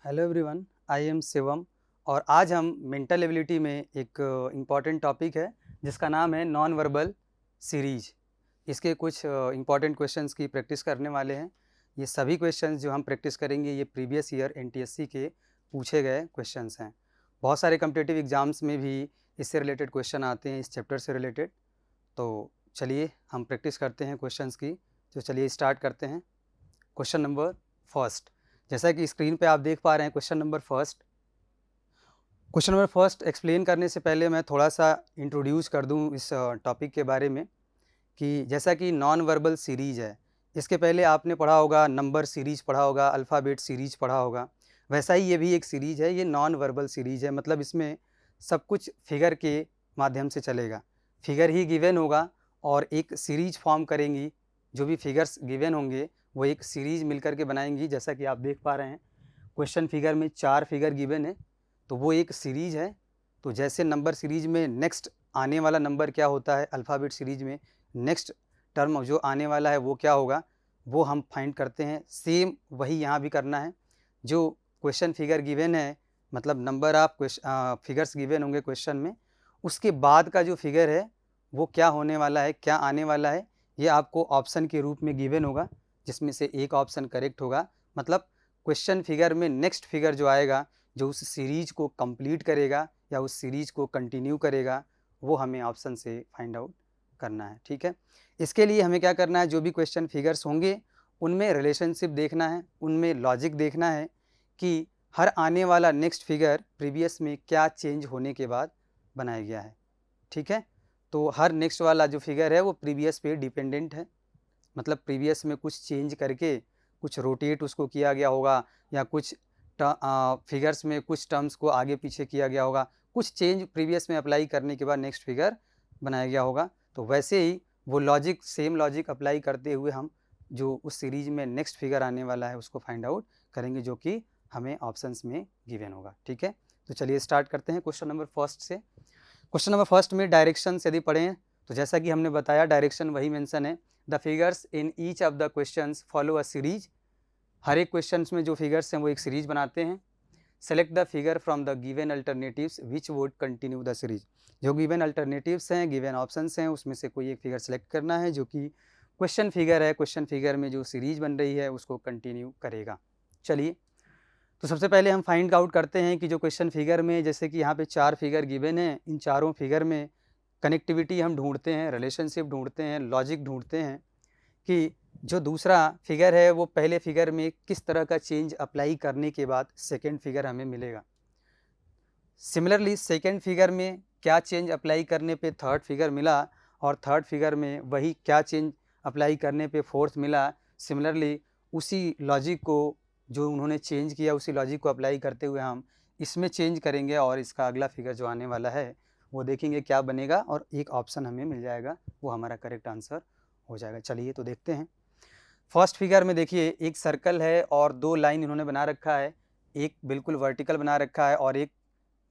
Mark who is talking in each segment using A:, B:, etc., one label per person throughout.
A: Hello everyone, I am Shivam और आज हम मेंटल एबिलिटी में एक इम्पॉर्टेंट टॉपिक है जिसका नाम है नॉन वर्बल सीरीज। इसके कुछ इम्पॉर्टेंट क्वेश्चंस की प्रैक्टिस करने वाले हैं। ये सभी क्वेश्चंस जो हम प्रैक्टिस करेंगे ये प्रीवियस ईयर एनटीएससी के पूछे गए क्वेश्चंस हैं। बहुत सारे कम्पिटिटिव एग्जाम्स में भी इससे रिलेटेड क्वेश्चन आते हैं, इस चैप्टर से रिलेटेड। तो चलिए हम प्रैक्टिस करते हैं क्वेश्चंस की। तो चलिए स्टार्ट करते हैं। क्वेश्चन नंबर फर्स्ट, जैसा कि स्क्रीन पे आप देख पा रहे हैं क्वेश्चन नंबर फर्स्ट एक्सप्लेन करने से पहले मैं थोड़ा सा इंट्रोड्यूस कर दूं इस टॉपिक के बारे में कि जैसा कि नॉन वर्बल सीरीज है, इसके पहले आपने पढ़ा होगा नंबर सीरीज पढ़ा होगा, अल्फ़ाबेट सीरीज पढ़ा होगा। वैसा ही ये भी एक सीरीज है, ये नॉन वर्बल सीरीज है। मतलब इसमें सब कुछ फिगर के माध्यम से चलेगा, फिगर ही गिवन होगा और एक सीरीज फॉर्म करेंगी। जो भी फिगर्स गिवन होंगे वो एक सीरीज मिलकर के बनाएंगी। जैसा कि आप देख पा रहे हैं क्वेश्चन फिगर में 4 फिगर गिवन है, तो वो एक सीरीज है। तो जैसे नंबर सीरीज में नेक्स्ट आने वाला नंबर क्या होता है, अल्फ़ाबेट सीरीज में नेक्स्ट टर्म जो आने वाला है वो क्या होगा, वो हम फाइंड करते हैं। सेम वही यहाँ भी करना है। जो क्वेश्चन फिगर गिवन है, मतलब नंबर ऑफ फिगर्स गिवन होंगे क्वेश्चन में, उसके बाद का जो फिगर है वो क्या होने वाला है, क्या आने वाला है, ये आपको ऑप्शन के रूप में गिवन होगा, जिसमें से एक ऑप्शन करेक्ट होगा। मतलब क्वेश्चन फिगर में नेक्स्ट फिगर जो आएगा, जो उस सीरीज को कंप्लीट करेगा या उस सीरीज को कंटिन्यू करेगा, वो हमें ऑप्शन से फाइंड आउट करना है। ठीक है, इसके लिए हमें क्या करना है, जो भी क्वेश्चन फिगर्स होंगे उनमें रिलेशनशिप देखना है, उनमें लॉजिक देखना है कि हर आने वाला नेक्स्ट फिगर प्रीवियस में क्या चेंज होने के बाद बनाया गया है। ठीक है, तो हर नेक्स्ट वाला जो फिगर है वो प्रीवियस पे डिपेंडेंट है। मतलब प्रीवियस में कुछ चेंज करके कुछ रोटेट उसको किया गया होगा, या कुछ फिगर्स में कुछ टर्म्स को आगे पीछे किया गया होगा, कुछ चेंज प्रीवियस में अप्लाई करने के बाद नेक्स्ट फिगर बनाया गया होगा। तो वैसे ही वो लॉजिक, सेम लॉजिक अप्लाई करते हुए हम जो उस सीरीज में नेक्स्ट फिगर आने वाला है उसको फाइंड आउट करेंगे, जो कि हमें ऑप्शंस में गिवन होगा। ठीक है, तो चलिए स्टार्ट करते हैं क्वेश्चन नंबर फर्स्ट से। क्वेश्चन नंबर फर्स्ट में डायरेक्शन यदि पढ़ें तो जैसा कि हमने बताया डायरेक्शन वही मेंशन है, the figures in each of the questions follow a series. हर एक क्वेश्चंस में जो फिगर्स हैं वो एक सीरीज बनाते हैं। Select the figure from the given alternatives which would continue the series. जो गिवन अल्टरनेटिव्स हैं, गिवन ऑप्शंस हैं, उसमें से कोई एक फिगर सेलेक्ट करना है जो कि क्वेश्चन फिगर है। क्वेश्चन फिगर में जो सीरीज बन रही है उसको कंटिन्यू करेगा। चलिए, तो सबसे पहले हम फाइंड आउट करते हैं कि जो क्वेश्चन फिगर में, जैसे कि यहाँ पे 4 फिगर गिवन हैं, इन चारों फिगर में कनेक्टिविटी हम ढूंढते हैं, रिलेशनशिप ढूंढते हैं, लॉजिक ढूंढते हैं कि जो दूसरा फिगर है वो पहले फिगर में किस तरह का चेंज अप्लाई करने के बाद सेकेंड फिगर हमें मिलेगा। सिमिलरली सेकेंड फिगर में क्या चेंज अप्लाई करने पे थर्ड फिगर मिला, और थर्ड फिगर में वही क्या चेंज अप्लाई करने पे फोर्थ मिला। सिमिलरली उसी लॉजिक को, जो उन्होंने चेंज किया, उसी लॉजिक को अप्लाई करते हुए हम इसमें चेंज करेंगे और इसका अगला फिगर जो आने वाला है वो देखेंगे क्या बनेगा, और एक ऑप्शन हमें मिल जाएगा, वो हमारा करेक्ट आंसर हो जाएगा। चलिए तो देखते हैं। फर्स्ट फिगर में देखिए एक सर्कल है और 2 लाइन इन्होंने बना रखा है, एक बिल्कुल वर्टिकल बना रखा है और एक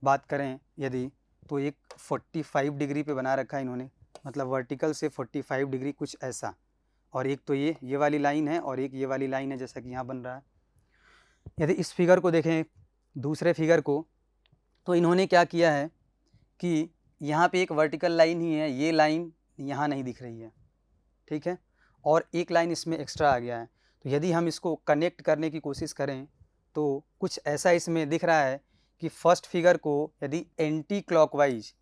A: बात करें यदि तो एक 45 डिग्री पे बना रखा है इन्होंने, मतलब वर्टिकल से 45 डिग्री कुछ ऐसा। और एक तो ये वाली लाइन है और एक ये वाली लाइन है, जैसा कि यहाँ बन रहा है। यदि इस फिगर को देखें, दूसरे फिगर को, तो इन्होंने क्या किया है कि यहाँ पे एक वर्टिकल लाइन ही है, ये लाइन यहाँ नहीं दिख रही है। ठीक है, और एक लाइन इसमें एक्स्ट्रा आ गया है। तो यदि हम इसको कनेक्ट करने की कोशिश करें तो कुछ ऐसा इसमें दिख रहा है कि फर्स्ट फिगर को यदि एंटी क्लॉकवाइज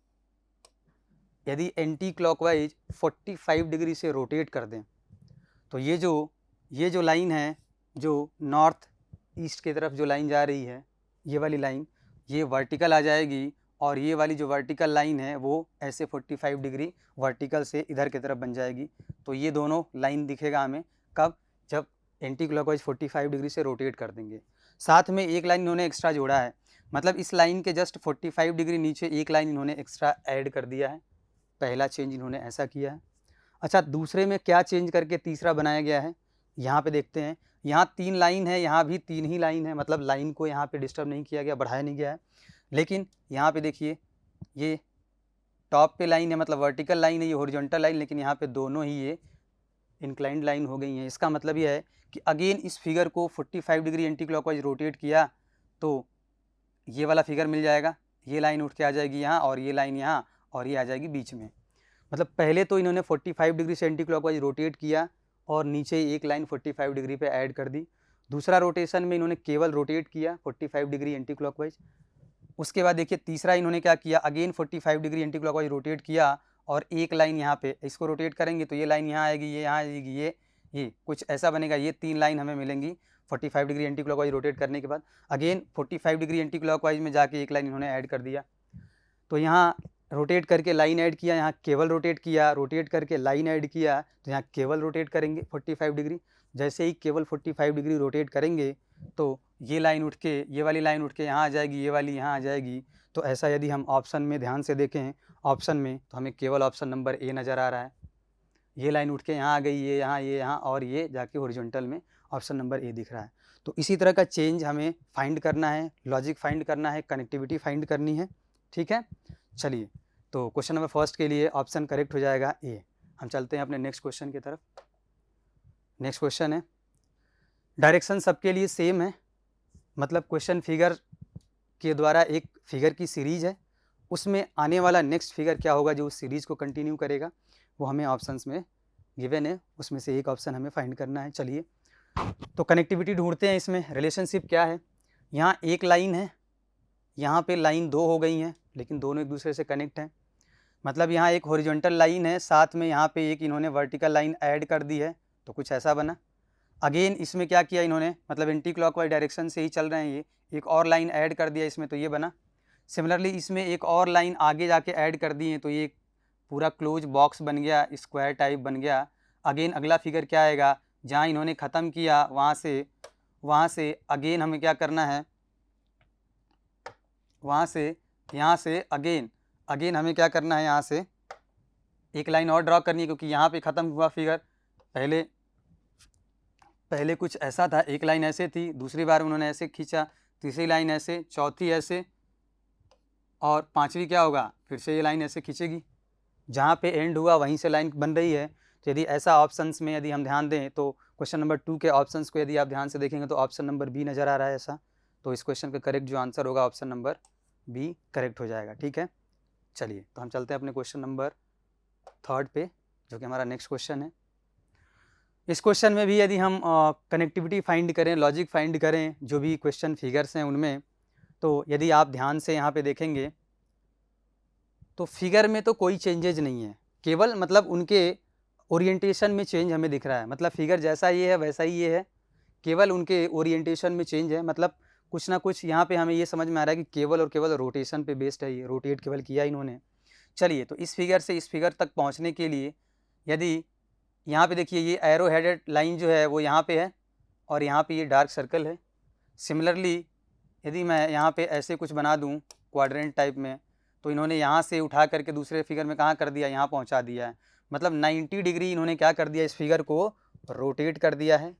A: 45 डिग्री से रोटेट कर दें, तो ये जो लाइन है, जो नॉर्थ ईस्ट की तरफ जो लाइन जा रही है, ये वाली लाइन, ये वर्टिकल आ जाएगी, और ये वाली जो वर्टिकल लाइन है वो ऐसे 45 डिग्री वर्टिकल से इधर की तरफ बन जाएगी। तो ये दोनों लाइन दिखेगा हमें कब, जब एंटी क्लॉकवाइज 45 डिग्री से रोटेट कर देंगे। साथ में एक लाइन इन्होंने एक्स्ट्रा जोड़ा है, मतलब इस लाइन के जस्ट 45 डिग्री नीचे एक लाइन इन्होंने एक्स्ट्रा ऐड कर दिया है। पहला चेंज इन्होंने ऐसा किया है। अच्छा, दूसरे में क्या चेंज करके तीसरा बनाया गया है, यहाँ पे देखते हैं। यहाँ 3 लाइन है, यहाँ भी 3 ही लाइन है, मतलब लाइन को यहाँ पे डिस्टर्ब नहीं किया गया, बढ़ाया नहीं गया है। लेकिन यहाँ पे देखिए, ये टॉप पे लाइन है, मतलब वर्टिकल लाइन है, ये हॉरिजॉन्टल लाइन, लेकिन यहाँ पे दोनों ही ये इंक्लाइंड लाइन हो गई हैं। इसका मतलब ये है कि अगेन इस फिगर को 45 डिग्री एंटी क्लॉकवाइज रोटेट किया तो ये वाला फिगर मिल जाएगा, ये लाइन उठ के आ जाएगी यहाँ और ये लाइन यहाँ और ये आ जाएगी बीच में। मतलब पहले तो इन्होंने 45 डिग्री से एंटी क्लॉकवाइज रोटेट किया और नीचे एक लाइन 45 डिग्री पे ऐड कर दी। दूसरा रोटेशन में इन्होंने केवल रोटेट किया 45 डिग्री एंटी क्लॉकवाइज। उसके बाद देखिए तीसरा इन्होंने क्या किया, again 45 degree anti clockwise rotate किया और एक लाइन यहाँ पे इसको रोटेट करेंगे तो ये लाइन यहाँ आएगी, ये यहाँ आएगी, ये कुछ ऐसा बनेगा। ये 3 लाइन हमें मिलेंगी 45 डिग्री एंटी क्लॉकवाइज रोटेट करने के बाद। अगेन 45 डिग्री एंटी क्लॉकवाइज में जाके एक लाइन इन्होंने ऐड कर दिया। तो यहाँ रोटेट करके लाइन ऐड किया, यहाँ केवल रोटेट किया, रोटेट करके लाइन ऐड किया, तो यहाँ केवल रोटेट करेंगे 45 डिग्री। जैसे ही केवल 45 डिग्री रोटेट करेंगे तो ये लाइन उठ के, ये वाली लाइन उठ के यहाँ आ जाएगी, ये वाली यहाँ आ जाएगी। तो ऐसा यदि हम ऑप्शन में ध्यान से देखें, ऑप्शन में तो हमें केवल ऑप्शन नंबर ए नज़र आ रहा है। ये लाइन उठ के यहाँ आ गई, ये यहाँ और ये जाके हॉरिजॉन्टल में ऑप्शन नंबर ए दिख रहा है। तो इसी तरह का चेंज हमें फाइंड करना है, लॉजिक फाइंड करना है, कनेक्टिविटी फाइंड करनी है। ठीक है, चलिए तो क्वेश्चन नंबर फर्स्ट के लिए ऑप्शन करेक्ट हो जाएगा ए। हम चलते हैं अपने नेक्स्ट क्वेश्चन की तरफ। नेक्स्ट क्वेश्चन है, डायरेक्शन सबके लिए सेम है, मतलब क्वेश्चन फिगर के द्वारा एक फिगर की सीरीज है, उसमें आने वाला नेक्स्ट फिगर क्या होगा जो उस सीरीज को कंटिन्यू करेगा, वो हमें ऑप्शंस में गिवन है, उसमें से एक ऑप्शन हमें फाइंड करना है। चलिए तो कनेक्टिविटी ढूंढते हैं। इसमें रिलेशनशिप क्या है, यहाँ एक लाइन है, यहाँ पे लाइन 2 हो गई हैं, लेकिन दोनों एक दूसरे से कनेक्ट हैं। मतलब यहाँ एक हॉरिजॉन्टल लाइन है, साथ में यहाँ पे एक इन्होंने वर्टिकल लाइन ऐड कर दी है, तो कुछ ऐसा बना। अगेन इसमें क्या किया इन्होंने, मतलब एंटी क्लॉकवाइज डायरेक्शन से ही चल रहे हैं, ये एक और लाइन ऐड कर दिया इसमें, तो ये बना। सिमिलरली इसमें एक और लाइन आगे जाके ऐड कर दी है, तो ये पूरा क्लोज बॉक्स बन गया, स्क्वायर टाइप बन गया। अगेन अगला फिगर क्या आएगा, जहाँ इन्होंने ख़त्म किया वहाँ से अगेन हमें क्या करना है, वहाँ से यहाँ से अगेन हमें क्या करना है, यहाँ से एक लाइन और ड्रॉ करनी है, क्योंकि यहाँ पे ख़त्म हुआ फिगर। पहले कुछ ऐसा था, एक लाइन ऐसे थी, दूसरी बार उन्होंने ऐसे खींचा, तीसरी लाइन ऐसे, चौथी ऐसे, और पांचवी क्या होगा, फिर से ये लाइन ऐसे खींचेगी। जहाँ पे एंड हुआ वहीं से लाइन बन रही है। तो यदि ऐसा ऑप्शंस में यदि हम ध्यान दें तो क्वेश्चन नंबर 2 के ऑप्शंस को यदि आप ध्यान से देखेंगे तो ऑप्शन नंबर बी नज़र आ रहा है ऐसा। तो इस क्वेश्चन का करेक्ट जो आंसर होगा ऑप्शन नंबर बी करेक्ट हो जाएगा। ठीक है, चलिए तो हम चलते हैं अपने क्वेश्चन नंबर 3 पे, जो कि हमारा नेक्स्ट क्वेश्चन है। इस क्वेश्चन में भी यदि हम कनेक्टिविटी फाइंड करें, लॉजिक फाइंड करें, जो भी क्वेश्चन फिगर्स हैं उनमें, तो यदि आप ध्यान से यहाँ पे देखेंगे तो फिगर में तो कोई चेंजेज नहीं है, केवल मतलब उनके ओरिएंटेशन में चेंज हमें दिख रहा है। मतलब फिगर जैसा ये है वैसा ही ये है, केवल उनके ओरिएंटेशन में चेंज है। मतलब कुछ ना कुछ यहाँ पे हमें ये समझ में आ रहा है कि केवल और केवल रोटेशन पे बेस्ड है, ये रोटेट केवल किया इन्होंने। चलिए तो इस फिगर से इस फिगर तक पहुँचने के लिए यदि यहाँ पे देखिए ये एरो हेडेड लाइन जो है वो यहाँ पे है और यहाँ पे ये डार्क सर्कल है। सिमिलरली यदि मैं यहाँ पे ऐसे कुछ बना दूँ क्वाड्रेंट टाइप में, तो इन्होंने यहाँ से उठा करके दूसरे फिगर में कहाँ कर दिया, यहाँ पहुँचा दिया है। मतलब 90 डिग्री इन्होंने क्या कर दिया, इस फिगर को रोटेट कर दिया है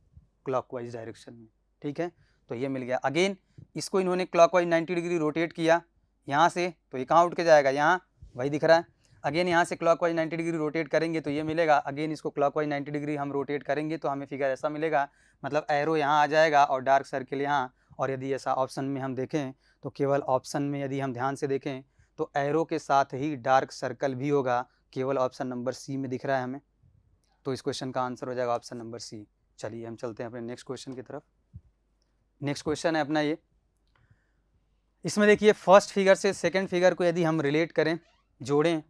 A: क्लॉकवाइज डायरेक्शन में। ठीक है, तो ये मिल गया। अगेन इसको इन्होंने क्लॉकवाइज 90 डिग्री रोटेट किया यहाँ से, तो ये कहाँ उठ के जाएगा, यहाँ वही दिख रहा है। अगेन यहाँ से क्लॉकवाइज 90 डिग्री रोटेट करेंगे तो ये मिलेगा। अगेन इसको क्लॉकवाइज 90 डिग्री हम रोटेट करेंगे तो हमें फिगर ऐसा मिलेगा। मतलब एरो यहाँ आ जाएगा और डार्क सर्किल यहाँ। और यदि ऐसा ऑप्शन में हम देखें तो केवल ऑप्शन में यदि हम ध्यान से देखें तो एरो के साथ ही डार्क सर्कल भी होगा, केवल ऑप्शन नंबर सी में दिख रहा है हमें। तो इस क्वेश्चन का आंसर हो जाएगा ऑप्शन नंबर सी। चलिए हम चलते हैं अपने नेक्स्ट क्वेश्चन की तरफ। नेक्स्ट क्वेश्चन है अपना ये, इसमें देखिए फर्स्ट फिगर से सेकंड फिगर को यदि हम रिलेट करें, जोड़ें,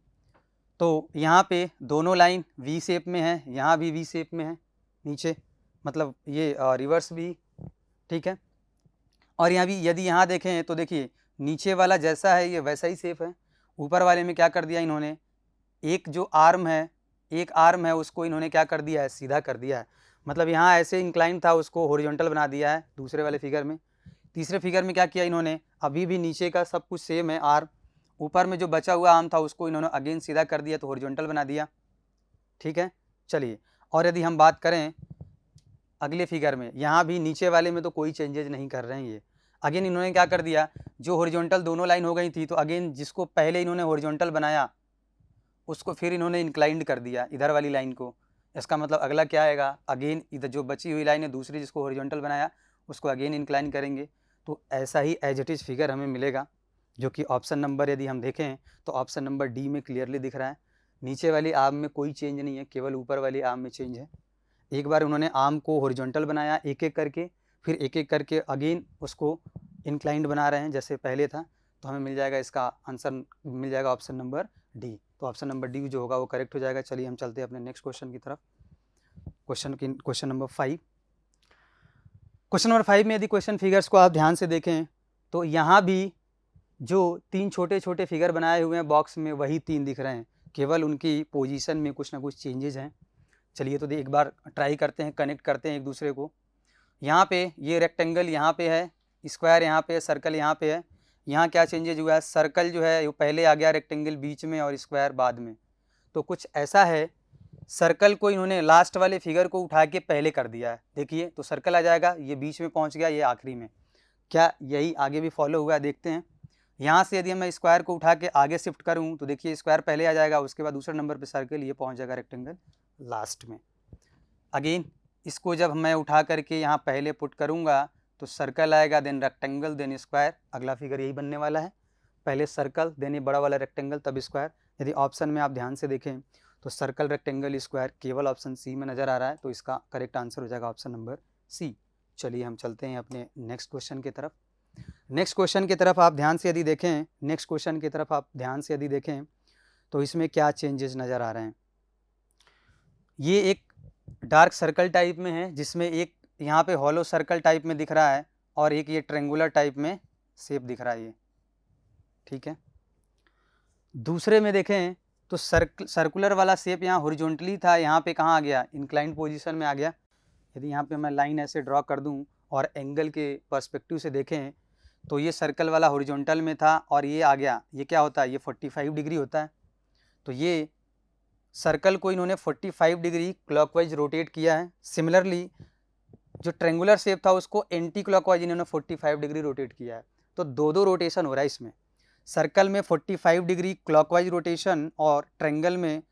A: तो यहाँ पे दोनों लाइन वी शेप में है, यहाँ भी वी शेप में है नीचे, मतलब ये रिवर्स भी। ठीक है, और यहाँ भी यदि यहाँ देखें तो देखिए नीचे वाला जैसा है ये वैसा ही शेप है। ऊपर वाले में क्या कर दिया इन्होंने, एक जो आर्म है उसको इन्होंने क्या कर दिया है, सीधा कर दिया है। मतलब यहाँ ऐसे इंक्लाइन था, उसको हॉरिजॉन्टल बना दिया है दूसरे वाले फिगर में। तीसरे फिगर में क्या किया इन्होंने, अभी भी नीचे का सब कुछ सेम है आर्म, ऊपर में जो बचा हुआ आर्म था उसको इन्होंने अगेन सीधा कर दिया, तो हॉरिजॉन्टल बना दिया। ठीक है, चलिए और यदि हम बात करें अगले फिगर में, यहाँ भी नीचे वाले में तो कोई चेंजेज नहीं कर रहे हैं ये। अगेन इन्होंने क्या कर दिया, जो हॉरिजॉन्टल दोनों लाइन हो गई थी, तो अगेन जिसको पहले इन्होंने हॉरिजॉन्टल बनाया उसको फिर इन्होंने इंक्लाइंड कर दिया इधर वाली लाइन को। इसका मतलब अगला क्या आएगा, अगेन इधर जो बची हुई लाइन है दूसरी जिसको हॉरिजॉन्टल बनाया उसको अगेन इंक्लाइन करेंगे। तो ऐसा ही एज इट इज़ फिगर हमें मिलेगा, जो कि ऑप्शन नंबर यदि हम देखें तो ऑप्शन नंबर डी में क्लियरली दिख रहा है। नीचे वाली आर्म में कोई चेंज नहीं है, केवल ऊपर वाली आर्म में चेंज है। एक बार उन्होंने आर्म को हॉरिजॉन्टल बनाया एक एक करके, फिर एक एक करके अगेन उसको इंक्लाइंड बना रहे हैं जैसे पहले था, तो हमें मिल जाएगा, इसका आंसर मिल जाएगा ऑप्शन नंबर डी। तो ऑप्शन नंबर डी जो होगा वो करेक्ट हो जाएगा। चलिए हम चलते हैं अपने नेक्स्ट क्वेश्चन की तरफ। Question number 5। क्वेश्चन नंबर 5 में यदि क्वेश्चन फिगर्स को आप ध्यान से देखें तो यहाँ भी जो 3 छोटे छोटे फिगर बनाए हुए हैं बॉक्स में वही 3 दिख रहे हैं, केवल उनकी पोजीशन में कुछ ना कुछ चेंजेज हैं। चलिए तो एक बार ट्राई करते हैं, कनेक्ट करते हैं एक दूसरे को। यहाँ पे ये रेक्टेंगल यहाँ पे है, स्क्वायर यहाँ पे है, सर्कल यहाँ पे है। यहाँ क्या चेंजेज हुआ है, सर्कल जो है वो पहले आ गया, रेक्टेंगल बीच में और स्क्वायर बाद में। तो कुछ ऐसा है, सर्कल को इन्होंने लास्ट वाले फिगर को उठा के पहले कर दिया है। देखिए तो सर्कल आ जाएगा, ये बीच में पहुँच गया, ये आखिरी में। क्या यही आगे भी फॉलो हुआ है, देखते हैं। यहाँ से यदि मैं स्क्वायर को उठा के आगे शिफ्ट करूँ तो देखिए स्क्वायर पहले आ जाएगा, उसके बाद दूसरे नंबर पे सर्कल, ये पहुँच जाएगा रेक्टेंगल लास्ट में। अगेन इसको जब मैं उठा करके यहाँ पहले पुट करूँगा तो सर्कल आएगा, देन रेक्टेंगल, देन स्क्वायर। अगला फिगर यही बनने वाला है, पहले सर्कल, देन ये बड़ा वाला रेक्टेंगल, तब स्क्वायर। यदि ऑप्शन में आप ध्यान से देखें तो सर्कल, रेक्टेंगल, स्क्वायर केवल ऑप्शन सी में नज़र आ रहा है, तो इसका करेक्ट आंसर हो जाएगा ऑप्शन नंबर सी। चलिए हम चलते हैं अपने नेक्स्ट क्वेश्चन की तरफ। नेक्स्ट क्वेश्चन की तरफ आप ध्यान से यदि देखें तो इसमें क्या चेंजेस नज़र आ रहे हैं। ये एक डार्क सर्कल टाइप में है, जिसमें एक यहाँ पे हॉलो सर्कल टाइप में दिख रहा है और एक ये ट्रेंगुलर टाइप में शेप दिख रहा है ये, ठीक है। दूसरे में देखें तो सर्कुलर वाला शेप यहाँ हॉरिजॉन्टली था, यहाँ पे कहाँ आ गया, इंक्लाइंड पोजीशन में आ गया। यदि यहाँ पे मैं लाइन ऐसे ड्रॉ कर दूँ और एंगल के पर्सपेक्टिव से देखें तो ये सर्कल वाला हॉरिजॉन्टल में था और ये आ गया, ये क्या होता है, ये 45 डिग्री होता है। तो ये सर्कल को इन्होंने 45 डिग्री क्लॉकवाइज रोटेट किया है। सिमिलरली जो ट्रेंगुलर शेप था उसको एंटी क्लॉकवाइज इन्होंने 45 डिग्री रोटेट किया है। तो दो रोटेशन हो रहा है इसमें, सर्कल में 45 डिग्री क्लॉकवाइज रोटेशन और ट्रेंगल में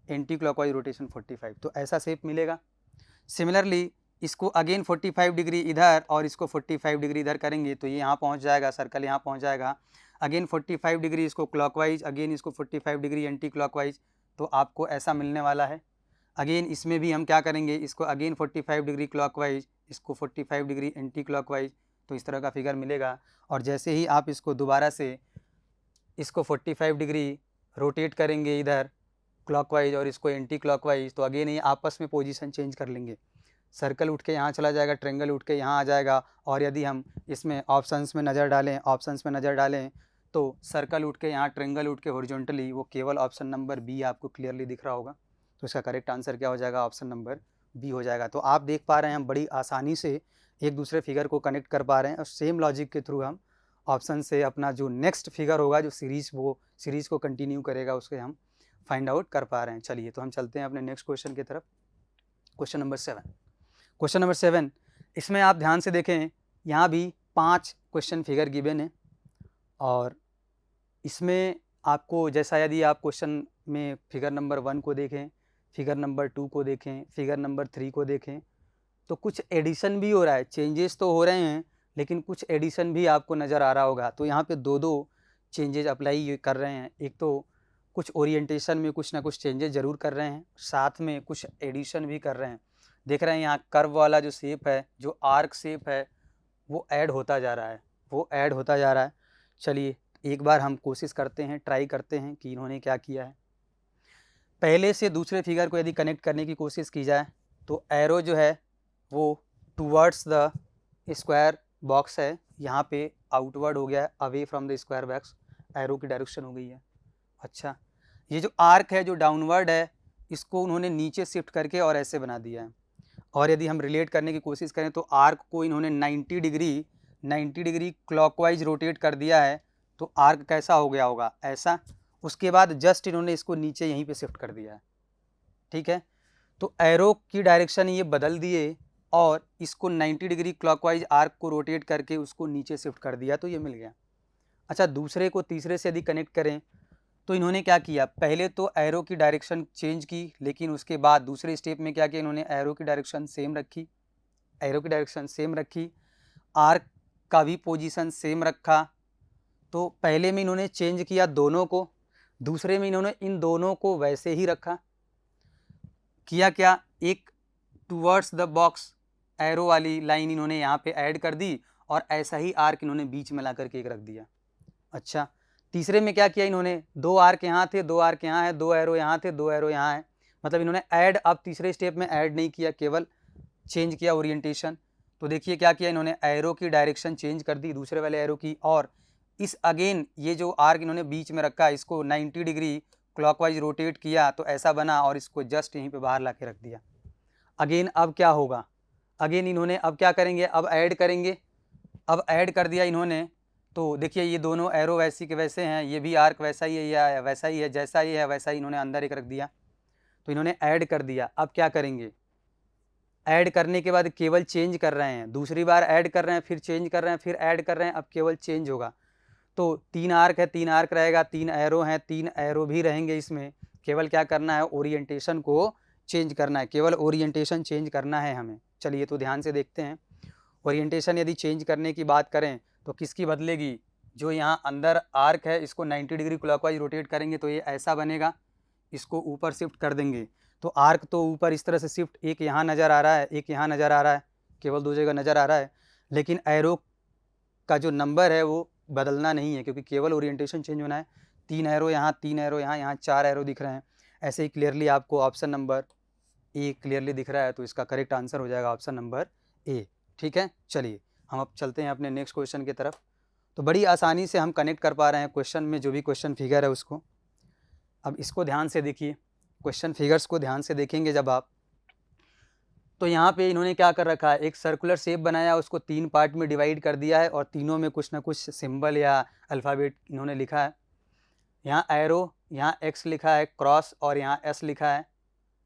A: एंटी क्लॉकवाइज रोटेशन 45, तो ऐसा शेप मिलेगा। सिमिलरली इसको अगेन 45 डिग्री इधर और इसको 45 डिग्री इधर करेंगे तो ये यहाँ पहुँच जाएगा, सर्कल यहाँ पहुँच जाएगा। अगेन 45 डिग्री इसको क्लॉकवाइज, अगेन इसको 45 डिग्री एंटी क्लॉकवाइज, तो आपको ऐसा मिलने वाला है। अगेन इसमें भी हम क्या करेंगे, इसको अगेन 45 डिग्री क्लॉकवाइज, इसको 45 डिग्री एंटी क्लॉकवाइज, तो इस तरह का फिगर मिलेगा। और जैसे ही आप इसको दोबारा से इसको 45 डिग्री रोटेट करेंगे इधर क्लॉकवाइज और इसको एंटी क्लॉकवाइज, तो अगेन ये आपस में पोजीशन चेंज कर लेंगे। सर्कल उठ के यहाँ चला जाएगा, ट्रेंगल उठ के यहाँ आ जाएगा। और यदि हम इसमें ऑप्शंस में नज़र डालें तो सर्कल उठ के यहाँ, ट्रेंगल उठ के हॉरिजॉन्टली, वो केवल ऑप्शन नंबर बी आपको क्लियरली दिख रहा होगा। तो इसका करेक्ट आंसर क्या हो जाएगा, ऑप्शन नंबर बी हो जाएगा। तो आप देख पा रहे हैं हम बड़ी आसानी से एक दूसरे फिगर को कनेक्ट कर पा रहे हैं और सेम लॉजिक के थ्रू हम ऑप्शन से अपना जो नेक्स्ट फिगर होगा, जो सीरीज़ को कंटिन्यू करेगा, उसके हम फाइंड आउट कर पा रहे हैं। चलिए तो हम चलते हैं अपने नेक्स्ट क्वेश्चन की तरफ। क्वेश्चन नंबर 7, इसमें आप ध्यान से देखें, यहाँ भी 5 क्वेश्चन फिगर गिवन है और इसमें आपको जैसा, यदि आप क्वेश्चन में फिगर नंबर 1 को देखें, फिगर नंबर 2 को देखें, फिगर नंबर 3 को देखें, तो कुछ एडिशन भी हो रहा है, चेंजेस तो हो रहे हैं लेकिन कुछ एडिशन भी आपको नज़र आ रहा होगा। तो यहाँ पे दो चेंजेस अप्लाई कर रहे हैं। एक तो कुछ ओरिएंटेशन में कुछ ना कुछ चेंजेस ज़रूर कर रहे हैं, साथ में कुछ एडिशन भी कर रहे हैं। देख रहे हैं यहाँ कर्व वाला जो शेप है, जो आर्क शेप है, वो ऐड होता जा रहा है। चलिए एक बार हम कोशिश करते हैं, ट्राई करते हैं कि इन्होंने क्या किया है। पहले से दूसरे फिगर को यदि कनेक्ट करने की कोशिश की जाए तो एरो जो है वो टूवर्ड्स द स्क्वायर बॉक्स है, यहाँ पे आउटवर्ड हो गया है, away from the square box, arrow की डायरेक्शन हो गई है। अच्छा, ये जो आर्क है जो डाउनवर्ड है, इसको उन्होंने नीचे शिफ्ट करके और ऐसे बना दिया है। और यदि हम रिलेट करने की कोशिश करें तो आर्क को इन्होंने 90 डिग्री क्लॉकवाइज रोटेट कर दिया है, तो आर्क कैसा हो गया होगा, ऐसा। उसके बाद जस्ट इन्होंने इसको नीचे यहीं पे शिफ्ट कर दिया है, ठीक है। तो एरो की डायरेक्शन ये बदल दिए और इसको 90 डिग्री क्लॉकवाइज आर्क को रोटेट करके उसको नीचे शिफ्ट कर दिया, तो ये मिल गया। अच्छा, दूसरे को तीसरे से यदि कनेक्ट करें तो इन्होंने क्या किया, पहले तो एरो की डायरेक्शन चेंज की, लेकिन उसके बाद दूसरे स्टेप में क्या किया, इन्होंने एरो की डायरेक्शन सेम रखी, आर्क का भी पोजीशन सेम रखा। तो पहले में इन्होंने चेंज किया दोनों को, दूसरे में इन्होंने इन दोनों को वैसे ही रखा। किया क्या, एक टूवर्ड्स द बॉक्स एरो वाली लाइन इन्होंने यहाँ पे ऐड कर दी और ऐसा ही आर्क इन्होंने बीच में ला करके एक रख दिया। अच्छा, तीसरे में क्या किया इन्होंने, दो आर्क यहाँ थे, दो आर्क यहाँ है, दो एरो यहाँ थे, दो एरो यहाँ है। मतलब इन्होंने ऐड अब तीसरे स्टेप में ऐड नहीं किया, केवल चेंज किया ओरिएंटेशन। तो देखिए क्या किया इन्होंने, एरो की डायरेक्शन चेंज कर दी दूसरे वाले एरो की, और इस अगेन ये जो आर्क इन्होंने बीच में रखा इसको 90 डिग्री क्लॉकवाइज रोटेट किया तो ऐसा बना, और इसको जस्ट यहीं पे बाहर ला के रख दिया। अगेन अब क्या होगा, अगेन इन्होंने अब क्या करेंगे, अब ऐड करेंगे। अब ऐड कर दिया इन्होंने, तो देखिए ये दोनों एरो वैसी के वैसे हैं, ये भी आर्क वैसा ही है या वैसा ही है, जैसा ही है वैसा ही इन्होंने अंदर एक रख दिया। तो इन्होंने ऐड कर दिया। अब क्या करेंगे, ऐड करने के बाद केवल चेंज कर रहे हैं, दूसरी बार ऐड कर रहे हैं, फिर चेंज कर रहे हैं, फिर ऐड कर रहे हैं, अब केवल चेंज होगा। तो 3 आर्क है, 3 आर्क रहेगा, 3 एरो हैं, 3 एरो भी रहेंगे इसमें। केवल क्या करना है, ओरिएंटेशन को चेंज करना है, केवल ओरिएंटेशन चेंज करना है हमें। चलिए तो ध्यान से देखते हैं। ओरिएंटेशन यदि चेंज करने की बात करें तो किसकी बदलेगी, जो यहाँ अंदर आर्क है इसको 90 डिग्री क्लॉकवाइज रोटेट करेंगे तो ये ऐसा बनेगा, इसको ऊपर शिफ्ट कर देंगे तो आर्क तो ऊपर इस तरह से शिफ्ट, एक यहाँ नज़र आ रहा है, एक यहाँ नज़र आ रहा है, केवल 2 जगह नज़र आ रहा है, लेकिन एरो का जो नंबर है वो बदलना नहीं है क्योंकि केवल ओरिएंटेशन चेंज होना है। 3 एरो यहाँ, 3 एरो यहाँ, यहाँ 4 एरो दिख रहे हैं। ऐसे ही क्लियरली आपको ऑप्शन नंबर ए क्लियरली दिख रहा है, तो इसका करेक्ट आंसर हो जाएगा ऑप्शन नंबर ए। ठीक है, चलिए हम अब चलते हैं अपने नेक्स्ट क्वेश्चन की तरफ। तो बड़ी आसानी से हम कनेक्ट कर पा रहे हैं क्वेश्चन में जो भी क्वेश्चन फिगर है उसको। अब इसको ध्यान से देखिए, क्वेश्चन फिगर्स को ध्यान से देखेंगे जब आप, तो यहाँ पे इन्होंने क्या कर रखा है, एक सर्कुलर शेप बनाया, उसको 3 पार्ट में डिवाइड कर दिया है और तीनों में कुछ ना कुछ सिंबल या अल्फ़ाबेट इन्होंने लिखा है। यहाँ एरो, यहाँ एक्स लिखा है क्रॉस, और यहाँ एस लिखा है।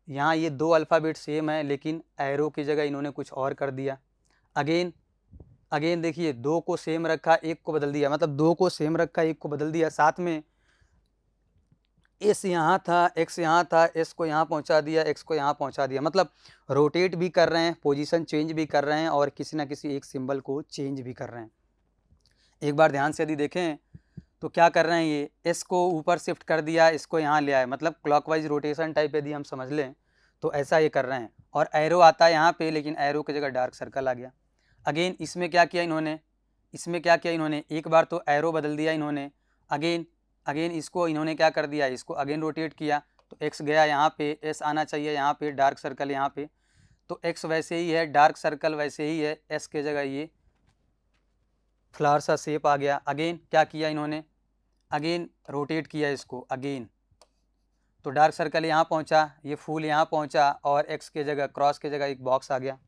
A: यहाँ ये 2 अल्फ़ाबेट सेम है लेकिन एरो की जगह इन्होंने कुछ और कर दिया। अगेन देखिए 2 को सेम रखा, 1 को बदल दिया, मतलब 2 को सेम रखा, 1 को बदल दिया। साथ में एस यहाँ था, एक्स यहाँ था, एस को यहाँ पहुँचा दिया, एक्स को यहाँ पहुँचा दिया। मतलब रोटेट भी कर रहे हैं, पोजीशन चेंज भी कर रहे हैं और किसी ना किसी एक सिंबल को चेंज भी कर रहे हैं। एक बार ध्यान से यदि देखें तो क्या कर रहे हैं, ये एस को ऊपर शिफ्ट कर दिया, इसको यहाँ ले आए, मतलब क्लॉकवाइज रोटेशन टाइप यदि हम समझ लें तो ऐसा ये कर रहे हैं। और एरो आता है यहाँ पे, लेकिन एरो की जगह डार्क सर्कल आ गया। अगेन इसमें क्या किया इन्होंने, एक बार तो एरो बदल दिया इन्होंने। अगेन इसको इन्होंने क्या कर दिया, इसको अगेन रोटेट किया तो एक्स गया यहाँ पे, एस आना चाहिए यहाँ पे, डार्क सर्कल यहाँ पे, तो एक्स वैसे ही है, डार्क सर्कल वैसे ही है, एस के जगह ये फ्लावर सा शेप आ गया। अगेन क्या किया इन्होंने, अगेन रोटेट किया इसको अगेन, तो डार्क सर्कल यहाँ पहुँचा, ये फूल यहाँ पहुँचा और एक्स के जगह, क्रॉस के जगह एक बॉक्स आ गया।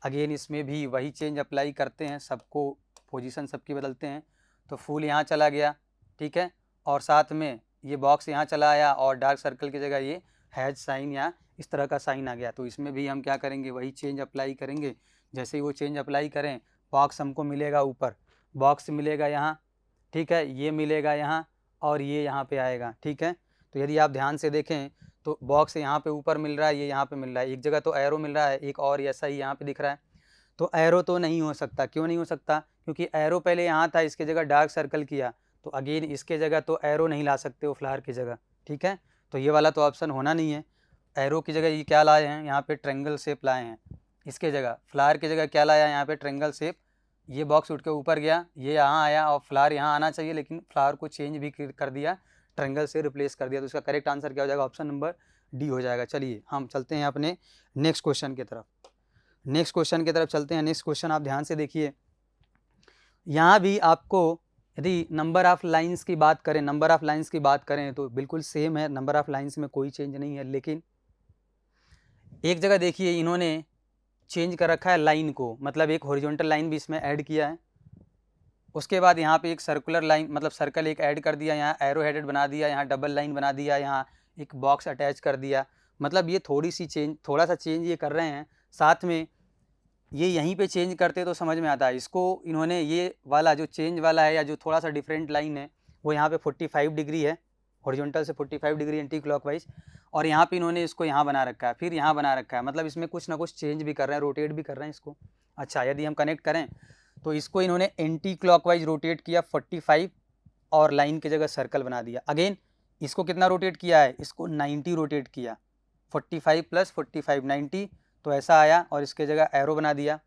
A: अगेन इसमें भी वही चेंज अप्लाई करते हैं, सबको पोजीशन सबकी बदलते हैं, तो फूल यहाँ चला गया, ठीक है, और साथ में ये बॉक्स यहाँ चला आया और डार्क सर्कल की जगह ये हैज साइन या इस तरह का साइन आ गया। तो इसमें भी हम क्या करेंगे, वही चेंज अप्लाई करेंगे। जैसे ही वो चेंज अप्लाई करें, बॉक्स हमको मिलेगा ऊपर, बॉक्स मिलेगा यहाँ, ठीक है, ये मिलेगा यहाँ और ये यहाँ पे आएगा, ठीक है। तो यदि आप ध्यान से देखें तो बॉक्स यहाँ पे ऊपर मिल रहा है, ये यहाँ पे मिल रहा है, एक जगह तो एरो मिल रहा है, एक और ऐसा ही यहाँ पे दिख रहा है। तो एरो तो नहीं हो सकता, क्यों नहीं हो सकता, क्योंकि एरो पहले यहाँ था, इसके जगह डार्क सर्कल किया, तो अगेन इसके जगह तो एरो नहीं ला सकते हो फ्लावर की जगह, ठीक है। तो ये वाला तो ऑप्शन होना नहीं है। एरो की जगह ये क्या लाए हैं, यहाँ पे ट्रेंगल शेप लाए हैं, इसके जगह फ्लावर की जगह क्या लाया है, यहाँ पे ट्रेंगल शेप। ये बॉक्स उठ के ऊपर गया, ये यहाँ आया और फ्लावर यहाँ आना चाहिए, लेकिन फ्लावर को चेंज भी कर दिया, ट्रेंगल से रिप्लेस कर दिया। तो इसका करेक्ट आंसर क्या हो जाएगा, ऑप्शन नंबर डी हो जाएगा। चलिए हम चलते हैं अपने नेक्स्ट क्वेश्चन की तरफ। चलते हैं। नेक्स्ट क्वेश्चन आप ध्यान से देखिए, यहाँ भी आपको यदि नंबर ऑफ़ लाइंस की बात करें तो बिल्कुल सेम है, नंबर ऑफ़ लाइंस में कोई चेंज नहीं है, लेकिन एक जगह देखिए इन्होंने चेंज कर रखा है लाइन को, मतलब एक हॉरिजॉन्टल लाइन भी इसमें ऐड किया है। उसके बाद यहाँ पे एक सर्कुलर लाइन, मतलब सर्कल एक ऐड कर दिया, यहाँ एरो हेडेड बना दिया, यहाँ डबल लाइन बना दिया, यहाँ एक बॉक्स अटैच कर दिया। मतलब ये थोड़ा सा चेंज ये कर रहे हैं। साथ में ये यहीं पे चेंज करते तो समझ में आता है। इसको इन्होंने ये वाला जो चेंज वाला है या जो थोड़ा सा डिफरेंट लाइन है वो यहाँ पे 45 डिग्री है, हॉरिजॉन्टल से 45 डिग्री एंटी क्लॉकवाइज, और यहाँ पे इन्होंने इसको यहाँ बना रखा है, फिर यहाँ बना रखा है। मतलब इसमें कुछ ना कुछ चेंज भी कर रहे हैं, रोटेट भी कर रहे हैं इसको। अच्छा, यदि हम कनेक्ट करें तो इसको इन्होंने एंटी क्लॉकवाइज रोटेट किया 45 और लाइन की जगह सर्कल बना दिया। अगेन इसको कितना रोटेट किया है, इसको 90 रोटेट किया, 45 + 45 90, तो ऐसा आया और इसके जगह एरो बना दिया।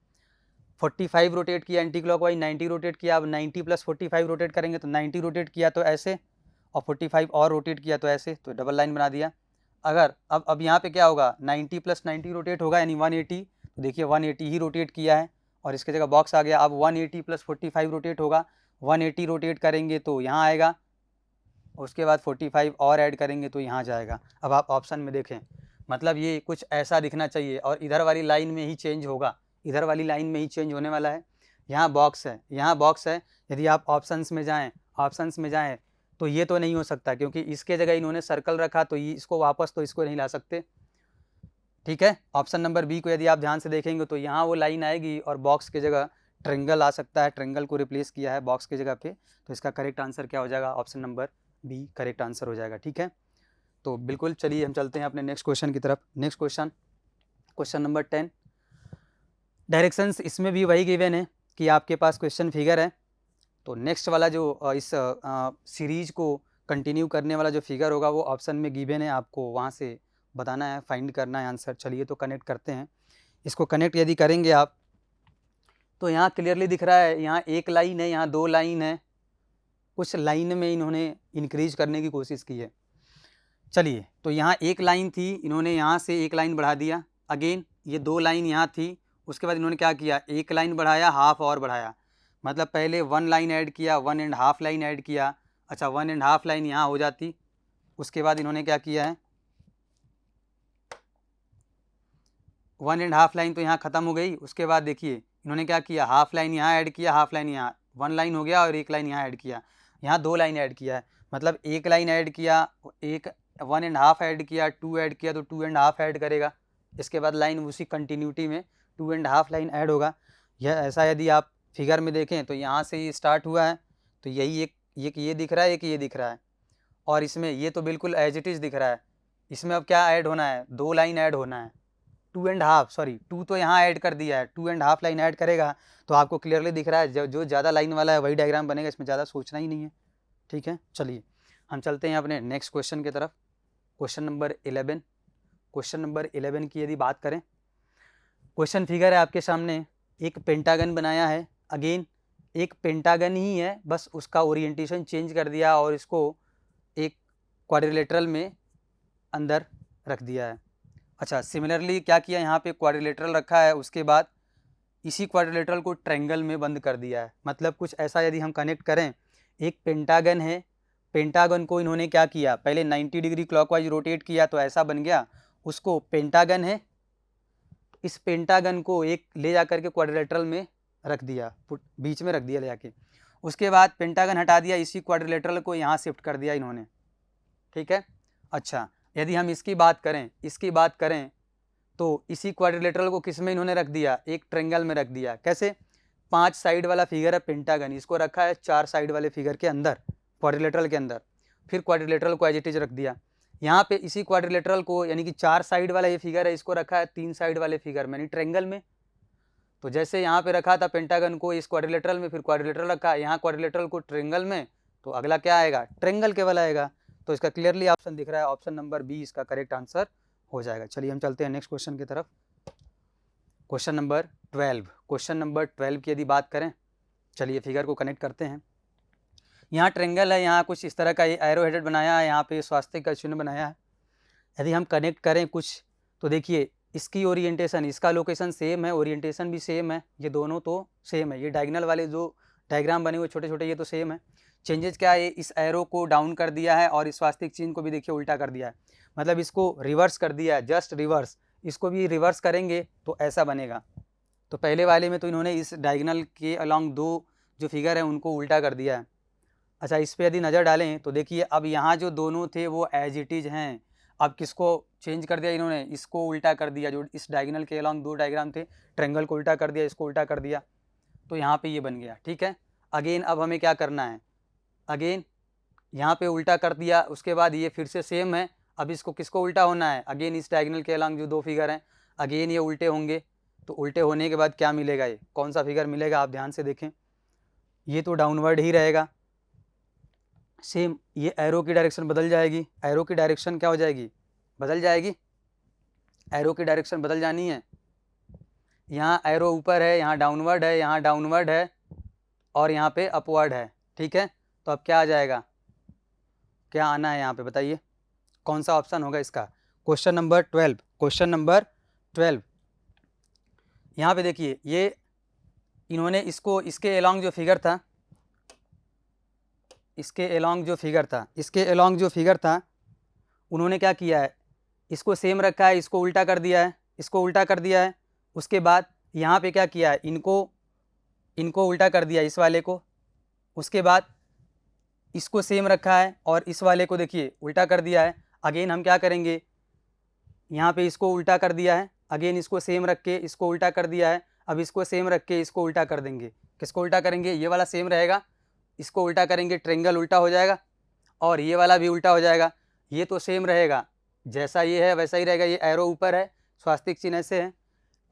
A: 45 रोटेट किया एंटी क्लॉकवाइज, 90 रोटेट किया, अब 90 + 45 रोटेट करेंगे तो 90 रोटेट किया तो ऐसे, और 45 और रोटेट किया तो ऐसे, तो डबल लाइन बना दिया। अगर अब यहाँ पे क्या होगा, 90 + 90 रोटेट होगा यानी 180, तो देखिए 180 ही रोटेट किया है और इसके जगह बॉक्स आ गया। अब 180 + 45 रोटेट होगा, 180 रोटेट करेंगे तो यहाँ आएगा, उसके बाद 45 और ऐड करेंगे तो यहाँ जाएगा। अब आप ऑप्शन में देखें, मतलब ये कुछ ऐसा दिखना चाहिए और इधर वाली लाइन में ही चेंज होगा, इधर वाली लाइन में ही चेंज होने वाला है। यहाँ बॉक्स है, यहाँ बॉक्स है, यदि आप ऑप्शंस में जाएँ तो ये तो नहीं हो सकता क्योंकि इसके जगह इन्होंने सर्कल रखा, तो ये इसको वापस तो इसको नहीं ला सकते, ठीक है। ऑप्शन नंबर बी को यदि आप ध्यान से देखेंगे तो यहाँ वो लाइन आएगी और बॉक्स की जगह ट्रेंगल आ सकता है, ट्रेंगल को रिप्लेस किया है बॉक्स की जगह पे, तो इसका करेक्ट आंसर क्या हो जाएगा, option number B correct answer हो जाएगा, ठीक है। तो बिल्कुल चलिए हम चलते हैं अपने नेक्स्ट क्वेश्चन की तरफ। Next question number 10। डायरेक्शंस इसमें भी वही गिवन है कि आपके पास क्वेश्चन फिगर है, तो नेक्स्ट वाला जो इस सीरीज को कंटिन्यू करने वाला जो फिगर होगा वो ऑप्शन में गिवन है, आपको वहाँ से बताना है, फाइंड करना है आंसर। चलिए तो कनेक्ट करते हैं इसको। कनेक्ट यदि करेंगे आप तो यहाँ क्लियरली दिख रहा है, यहाँ एक लाइन है, यहाँ दो लाइन है, कुछ लाइन में इन्होंने इंक्रीज करने की कोशिश की है। चलिए तो यहाँ एक लाइन थी, इन्होंने यहाँ से एक लाइन बढ़ा दिया। अगेन ये दो लाइन यहाँ थी, उसके बाद इन्होंने क्या किया, एक लाइन बढ़ाया, हाफ और बढ़ाया, मतलब पहले 1 लाइन ऐड किया, 1.5 लाइन ऐड किया। अच्छा 1.5 लाइन यहाँ हो जाती, उसके बाद इन्होंने क्या किया है, 1.5 लाइन तो यहाँ ख़त्म हो गई। उसके बाद देखिए इन्होंने क्या किया, हाफ लाइन यहाँ ऐड किया, हाफ लाइन यहाँ, 1 लाइन हो गया और एक लाइन यहाँ ऐड किया, यहाँ 2 लाइन ऐड किया है, मतलब एक लाइन ऐड किया, एक 1.5 ऐड किया, 2 ऐड किया तो 2.5 ऐड करेगा, इसके बाद लाइन उसी कंटिन्यूटी में 2.5 लाइन ऐड होगा। यह ऐसा यदि आप फिगर में देखें तो यहाँ से ये स्टार्ट हुआ है, तो यही एक ये दिख रहा है, एक ये दिख रहा है, और इसमें ये तो बिल्कुल एज इट इज़ दिख रहा है। इसमें अब क्या ऐड होना है, 2 लाइन ऐड होना है, 2 तो यहाँ ऐड कर दिया है, 2.5 लाइन ऐड करेगा तो आपको क्लियरली दिख रहा है जो ज़्यादा लाइन वाला है वही डायग्राम बनेगा, इसमें ज़्यादा सोचना ही नहीं है, ठीक है। चलिए हम चलते हैं अपने नेक्स्ट क्वेश्चन की तरफ। Question number 11। क्वेश्चन नंबर 11 की यदि बात करें, क्वेश्चन फिगर है आपके सामने, एक पेंटागन बनाया है। अगेन एक पेंटागन ही है, बस उसका ओरिएंटेशन चेंज कर दिया और इसको एक क्वाड्रिलेटरल में अंदर रख दिया है। अच्छा सिमिलरली क्या किया, यहाँ पे क्वाड्रिलेटरल रखा है, उसके बाद इसी क्वाड्रिलेटरल को ट्रायंगल में बंद कर दिया है। मतलब कुछ ऐसा यदि हम कनेक्ट करें, एक पेंटागन है, पेंटागन को इन्होंने क्या किया, पहले 90 डिग्री क्लॉकवाइज रोटेट किया तो ऐसा बन गया, उसको पेंटागन है, इस पेंटागन को एक ले जा करके क्वाड्रिलेटरल में रख दिया, बीच में रख दिया ले जाके, उसके बाद पेंटागन हटा दिया, इसी क्वाड्रिलेटरल को यहाँ शिफ्ट कर दिया इन्होंने, ठीक है। अच्छा यदि हम इसकी बात करें तो इसी क्वाड्रिलेटरल को किस में इन्होंने रख दिया, एक ट्रायंगल में रख दिया। कैसे, 5 साइड वाला फिगर है पेंटागन, इसको रखा है 4 साइड वाले फिगर के अंदर, क्वाड्रिलेटरल के अंदर, फिर क्वाड्रिलेटरल को एज इट इज रख दिया। यहाँ पे इसी क्वाड्रिलेटरल को, यानी कि 4 साइड वाला ये फिगर है, इसको रखा है 3 साइड वाले फिगर में, यानी ट्रायंगल में। तो जैसे यहाँ पे रखा था पेंटागन को इस क्वाड्रिलेटरल में, फिर क्वाड्रिलेटरल रखा, यहाँ क्वाड्रिलेटरल को ट्रायंगल में, तो अगला क्या आएगा, ट्रायंगल केवल आएगा। तो इसका क्लियरली ऑप्शन दिख रहा है, ऑप्शन नंबर बी इसका करेक्ट आंसर हो जाएगा। चलिए हम चलते हैं नेक्स्ट क्वेश्चन की तरफ। Question number 12। क्वेश्चन नंबर 12 की यदि बात करें, चलिए फिगर को कनेक्ट करते हैं। यहाँ ट्रायंगल है, यहाँ कुछ इस तरह का ये एरो हेडेड बनाया है, यहाँ पे स्वास्तिक का चिन्ह बनाया है। यदि हम कनेक्ट करें कुछ तो देखिए इसकी ओरिएंटेशन, इसका लोकेशन सेम है, ओरिएंटेशन भी सेम है, ये दोनों तो सेम है। ये डायगोनल वाले जो डायग्राम बने हुए छोटे छोटे ये तो सेम है। चेंजेस क्या है, इस एरो को डाउन कर दिया है और इस स्वास्तिक चिन्ह को भी देखिए उल्टा कर दिया है, मतलब इसको रिवर्स कर दिया है, जस्ट रिवर्स। इसको भी रिवर्स करेंगे तो ऐसा बनेगा। तो पहले वाले में तो इन्होंने इस डायगोनल के अलॉन्ग दो जो फिगर है उनको उल्टा कर दिया है। अच्छा इस पर यदि नज़र डालें तो देखिए अब यहाँ जो दोनों थे वो एज इट इज़ हैं, अब किसको चेंज कर दिया इन्होंने, इसको उल्टा कर दिया, जो इस डायगोनल के अलॉन्ग 2 डायग्राम थे, ट्रायंगल को उल्टा कर दिया, इसको उल्टा कर दिया, तो यहाँ पे ये बन गया, ठीक है। अगेन अब हमें क्या करना है, अगेन यहाँ पे उल्टा कर दिया, उसके बाद ये फिर से सेम है, अब इसको किसको उल्टा होना है, अगेन इस डायगोनल के अलॉन्ग जो 2 फिगर हैं अगेन ये उल्टे होंगे, तो उल्टे होने के बाद क्या मिलेगा, ये कौन सा फिगर मिलेगा, आप ध्यान से देखें, ये तो डाउनवर्ड ही रहेगा। सेम ये एरो की डायरेक्शन बदल जाएगी, एरो की डायरेक्शन क्या हो जाएगी, बदल जाएगी, एरो की डायरेक्शन बदल जानी है। यहाँ एरो ऊपर है, यहाँ डाउनवर्ड है, यहाँ डाउनवर्ड है और यहाँ पे अपवर्ड है, ठीक है। तो अब क्या आ जाएगा, क्या आना है यहाँ पे बताइए, कौन सा ऑप्शन होगा इसका। क्वेश्चन नंबर 12, क्वेश्चन नंबर 12 यहाँ पे देखिए, ये इन्होंने इसको इसके एलोंग जो फिगर था, इसके एलोंग जो फिगर था, इसके एलोंग जो फिगर था, उन्होंने क्या किया है, इसको सेम रखा है, इसको उल्टा कर दिया है, इसको उल्टा कर दिया है। उसके बाद यहाँ पे क्या किया है, इनको उल्टा कर दिया इस वाले को। उसके बाद इसको सेम रखा है और इस वाले को देखिए उल्टा कर दिया है। अगेन हम क्या करेंगे, यहाँ पे इसको उल्टा कर दिया है, अगेन इसको सेम रख के इसको उल्टा कर दिया है। अब इसको सेम रख के इसको उल्टा कर देंगे। किसको उल्टा करेंगे, ये वाला सेम रहेगा, इसको उल्टा करेंगे, ट्रेंगल उल्टा हो जाएगा और ये वाला भी उल्टा हो जाएगा। ये तो सेम रहेगा, जैसा ये है वैसा ही रहेगा। ये एरो ऊपर है, स्वास्तिक चिन्ह ऐसे है,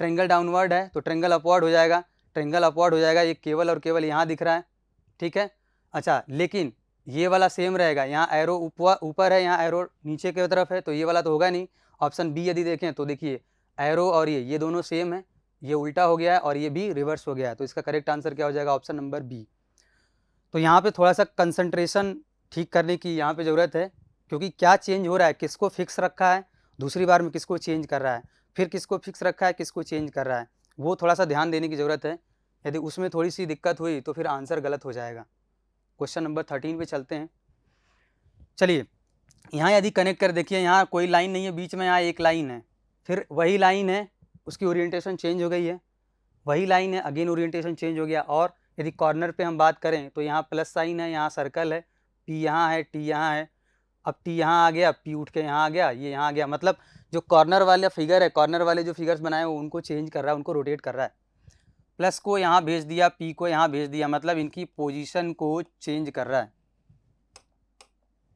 A: ट्रेंगल डाउनवर्ड है तो ट्रेंगल अपवर्ड हो जाएगा, ट्रेंगल अपवर्ड हो जाएगा। ये केवल और केवल यहाँ दिख रहा है, ठीक है। अच्छा, लेकिन ये वाला सेम रहेगा, यहाँ एरो ऊपर है, यहाँ एरो नीचे की तरफ है, तो ये वाला तो होगा नहीं। ऑप्शन बी यदि देखें तो देखिए एरो और ये दोनों सेम है, ये उल्टा हो गया है और ये भी रिवर्स हो गया है, तो इसका करेक्ट आंसर क्या हो जाएगा, ऑप्शन नंबर बी। तो यहाँ पे थोड़ा सा कंसंट्रेशन ठीक करने की यहाँ पे ज़रूरत है, क्योंकि क्या चेंज हो रहा है, किसको फिक्स रखा है, दूसरी बार में किसको चेंज कर रहा है, फिर किसको फिक्स रखा है, किसको चेंज कर रहा है, वो थोड़ा सा ध्यान देने की ज़रूरत है। यदि उसमें थोड़ी सी दिक्कत हुई तो फिर आंसर गलत हो जाएगा। क्वेश्चन नंबर 13 पे चलते हैं। चलिए, यहाँ यदि कनेक्ट कर देखिए, यहाँ कोई लाइन नहीं है बीच में, यहाँ एक लाइन है, फिर वही लाइन है, उसकी ओरिएंटेशन चेंज हो गई है, वही लाइन है, अगेन ओरिएंटेशन चेंज हो गया। और यदि कॉर्नर पे हम बात करें तो यहाँ प्लस साइन है, यहाँ सर्कल है, पी यहाँ है, टी यहाँ है। अब टी यहाँ आ गया, पी उठ के यहाँ आ गया, ये यहाँ आ गया। मतलब जो कॉर्नर वाला फिगर है, कॉर्नर वाले जो फिगर्स बनाए हैं उनको चेंज कर रहा है, उनको रोटेट कर रहा है। प्लस को यहाँ भेज दिया, पी को यहाँ भेज दिया, मतलब इनकी पोजीशन को चेंज कर रहा है,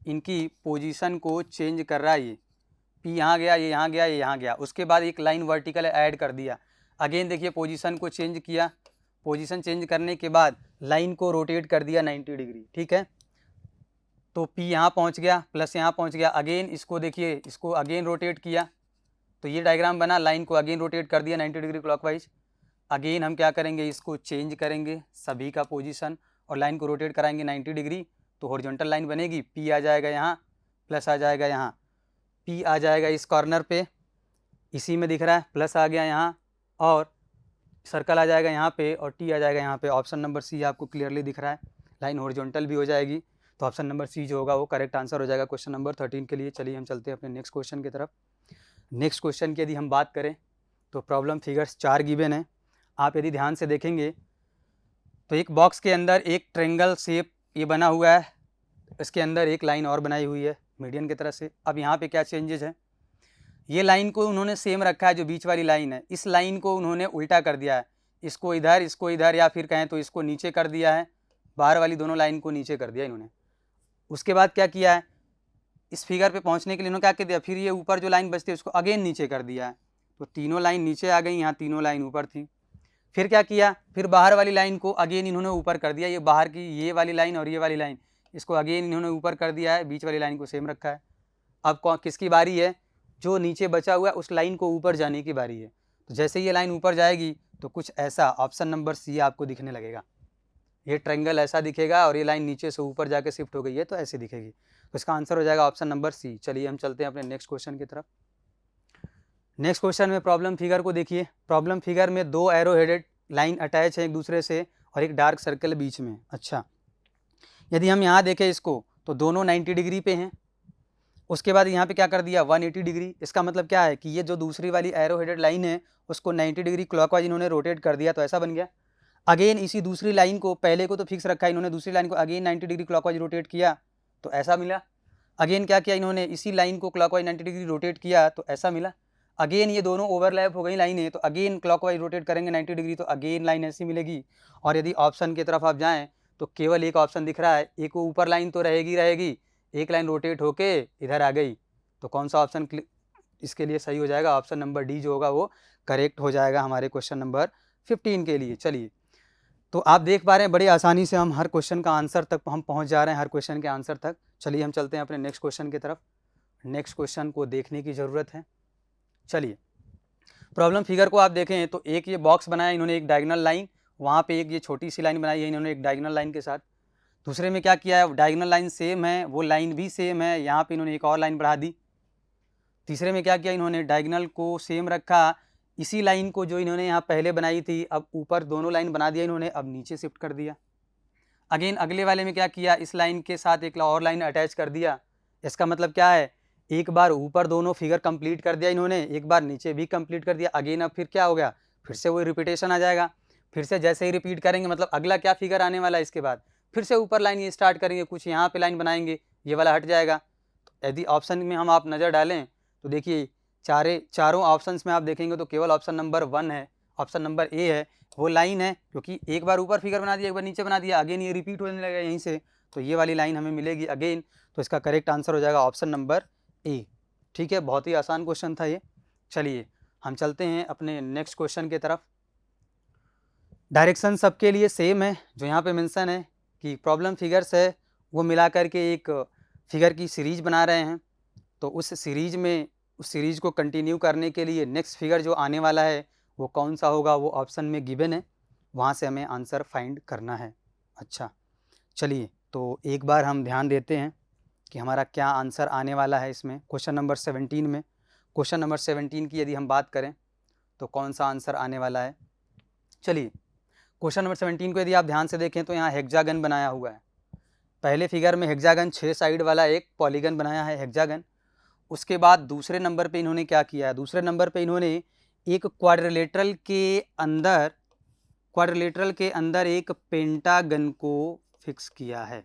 A: इनकी पोजीशन को चेंज कर रहा है। ये पी यहाँ गया, ये यहाँ गया, ये यहाँ गया। उसके बाद एक लाइन वर्टिकल ऐड कर दिया, अगेन देखिए पोजीशन को चेंज किया, पोजीशन चेंज करने के बाद लाइन को रोटेट कर दिया 90 डिग्री, ठीक है। तो पी यहाँ पहुँच गया, प्लस यहाँ पहुँच गया, अगेन इसको देखिए, इसको अगेन रोटेट किया, तो ये डायग्राम बना, लाइन को अगेन रोटेट कर दिया 90 डिग्री क्लॉकवाइज। अगेन हम क्या करेंगे, इसको चेंज करेंगे सभी का पोजीशन और लाइन को रोटेट कराएंगे 90 डिग्री, तो हॉरिजॉन्टल लाइन बनेगी। पी आ जाएगा यहाँ, प्लस आ जाएगा यहाँ, पी आ जाएगा इस कॉर्नर पे, इसी में दिख रहा है, प्लस आ गया यहाँ और सर्कल आ जाएगा यहाँ पे और टी आ जाएगा यहाँ पे। ऑप्शन नंबर सी आपको क्लियरली दिख रहा है, लाइन हॉरिजॉन्टल भी हो जाएगी, तो ऑप्शन नंबर सी जो होगा वो करेक्ट आंसर हो जाएगा क्वेश्चन नंबर 13 के लिए। चलिए हम चलते हैं अपने नेक्स्ट क्वेश्चन की तरफ। नेक्स्ट क्वेश्चन की यदि हम बात करें तो प्रॉब्लम फिगर्स 4 गिवन है। आप यदि ध्यान से देखेंगे तो एक बॉक्स के अंदर एक ट्रेंगल शेप ये बना हुआ है, इसके अंदर एक लाइन और बनाई हुई है मीडियन की तरह से। अब यहाँ पे क्या चेंजेस है, ये लाइन को उन्होंने सेम रखा है, जो बीच वाली लाइन है, इस लाइन को उन्होंने उल्टा कर दिया है, इसको इधर या फिर कहें तो इसको नीचे कर दिया है, बाहर वाली दोनों लाइन को नीचे कर दिया इन्होंने। उसके बाद क्या किया है, इस फिगर पे पहुंचने के लिए इन्होंने क्या कर दिया, फिर ये ऊपर जो लाइन बचती है उसको अगेन नीचे कर दिया है, तो तीनों लाइन नीचे आ गई, यहाँ तीनों लाइन ऊपर थी। फिर क्या किया, फिर बाहर वाली लाइन को अगेन इन्होंने ऊपर कर दिया, ये बाहर की ये वाली लाइन और ये वाली लाइन, इसको अगेन इन्होंने ऊपर कर दिया है, बीच वाली लाइन को सेम रखा है। अब किसकी बारी है, जो नीचे बचा हुआ है उस लाइन को ऊपर जाने की बारी है। तो जैसे ये लाइन ऊपर जाएगी तो कुछ ऐसा ऑप्शन नंबर सी आपको दिखने लगेगा, ये ट्रायंगल ऐसा दिखेगा और ये लाइन नीचे से ऊपर जाके शिफ्ट हो गई है तो ऐसे दिखेगी, तो इसका आंसर हो जाएगा ऑप्शन नंबर सी। चलिए हम चलते हैं अपने नेक्स्ट क्वेश्चन की तरफ। नेक्स्ट क्वेश्चन में प्रॉब्लम फिगर को देखिए। प्रॉब्लम फिगर में दो एरो हेडेड लाइन अटैच है एक दूसरे से और एक डार्क सर्कल बीच में। अच्छा, यदि हम यहाँ देखें इसको तो दोनों 90 डिग्री पे हैं। उसके बाद यहाँ पे क्या कर दिया 180 डिग्री। इसका मतलब क्या है कि ये जो दूसरी वाली एरो हेडेड लाइन है उसको 90 डिग्री क्लॉकवाइज इन्होंने रोटेट कर दिया, तो ऐसा बन गया। अगेन इसी दूसरी लाइन को, पहले को तो फिक्स रखा है इन्होंने, दूसरी लाइन को अगेन 90 डिग्री क्लॉकवाइज रोटेट किया तो ऐसा मिला। अगेन क्या किया इन्होंने, इसी लाइन को क्लॉकवाइज 90 डिग्री रोटेट किया तो ऐसा मिला। अगेन ये दोनों ओवरलैप हो गई लाइनें, तो अगेन क्लॉकवाइज रोटेट करेंगे 90 डिग्री तो अगेन लाइन ऐसी मिलेगी। और यदि ऑप्शन की तरफ आप जाएँ तो केवल एक ऑप्शन दिख रहा है, एक ऊपर लाइन तो रहेगी, एक लाइन रोटेट होके इधर आ गई, तो कौन सा ऑप्शन इसके लिए सही हो जाएगा ऑप्शन नंबर डी जो होगा वो करेक्ट हो जाएगा हमारे क्वेश्चन नंबर 15 के लिए। चलिए, तो आप देख पा रहे हैं बड़ी आसानी से हम हर क्वेश्चन का आंसर तक हम पहुंच जा रहे हैं, हर क्वेश्चन के आंसर तक। चलिए हम चलते हैं अपने नेक्स्ट क्वेश्चन की तरफ। नेक्स्ट क्वेश्चन को देखने की ज़रूरत है। चलिए, प्रॉब्लम फिगर को आप देखें तो एक ये बॉक्स बनाया इन्होंने, एक डायगोनल लाइन, वहाँ पे एक ये छोटी सी लाइन बनाई है इन्होंने एक डायगोनल लाइन के साथ। दूसरे में क्या किया है, डायगोनल लाइन सेम है, वो लाइन भी सेम है, यहाँ पे इन्होंने एक और लाइन बढ़ा दी। तीसरे में क्या किया इन्होंने, डायगोनल को सेम रखा, इसी लाइन को जो इन्होंने यहाँ पहले बनाई थी अब ऊपर दोनों लाइन बना दिया इन्होंने, अब नीचे शिफ्ट कर दिया। अगेन अगले वाले में क्या किया, इस लाइन के साथ एक और लाइन अटैच कर दिया। इसका मतलब क्या है, एक बार ऊपर दोनों फिगर कंप्लीट कर दिया इन्होंने, एक बार नीचे भी कंप्लीट कर दिया। अगेन अब फिर क्या हो गया, फिर से वही रिपीटेशन आ जाएगा। फिर से जैसे ही रिपीट करेंगे मतलब अगला क्या फिगर आने वाला है, इसके बाद फिर से ऊपर लाइन ये स्टार्ट करेंगे, कुछ यहाँ पे लाइन बनाएंगे, ये वाला हट जाएगा। तो यदि ऑप्शन में हम आप नज़र डालें तो देखिए चारों ऑप्शंस में आप देखेंगे तो केवल ऑप्शन नंबर 1 है, ऑप्शन नंबर ए है, वो लाइन है, क्योंकि एक बार ऊपर फिगर बना दिया एक बार नीचे बना दिया, अगेन ये रिपीट होने लगेगा यहीं से, तो ये वाली लाइन हमें मिलेगी अगेन। तो इसका करेक्ट आंसर हो जाएगा ऑप्शन नंबर ए। ठीक है, बहुत ही आसान क्वेश्चन था ये। चलिए हम चलते हैं अपने नेक्स्ट क्वेश्चन की तरफ। डायरेक्शन सबके लिए सेम है, जो यहाँ पे मेंशन है कि प्रॉब्लम फिगर्स है वो मिला करके एक फिगर की सीरीज बना रहे हैं। तो उस सीरीज को कंटिन्यू करने के लिए नेक्स्ट फिगर जो आने वाला है वो कौन सा होगा, वो ऑप्शन में गिवन है, वहाँ से हमें आंसर फाइंड करना है। अच्छा चलिए, तो एक बार हम ध्यान देते हैं कि हमारा क्या आंसर आने वाला है इसमें क्वेश्चन नंबर 17 में। क्वेश्चन नंबर 17 की यदि हम बात करें तो कौन सा आंसर आने वाला है। चलिए, क्वेश्चन नंबर 17 को यदि आप ध्यान से देखें तो यहाँ हेक्सागन बनाया हुआ है। पहले फिगर में हेक्सागन 6 साइड वाला एक पॉलीगन बनाया है हेक्सागन। उसके बाद दूसरे नंबर पे इन्होंने क्या किया है, दूसरे नंबर पे इन्होंने एक क्वाड्रिलेटरल के अंदर एक पेंटागन को फिक्स किया है।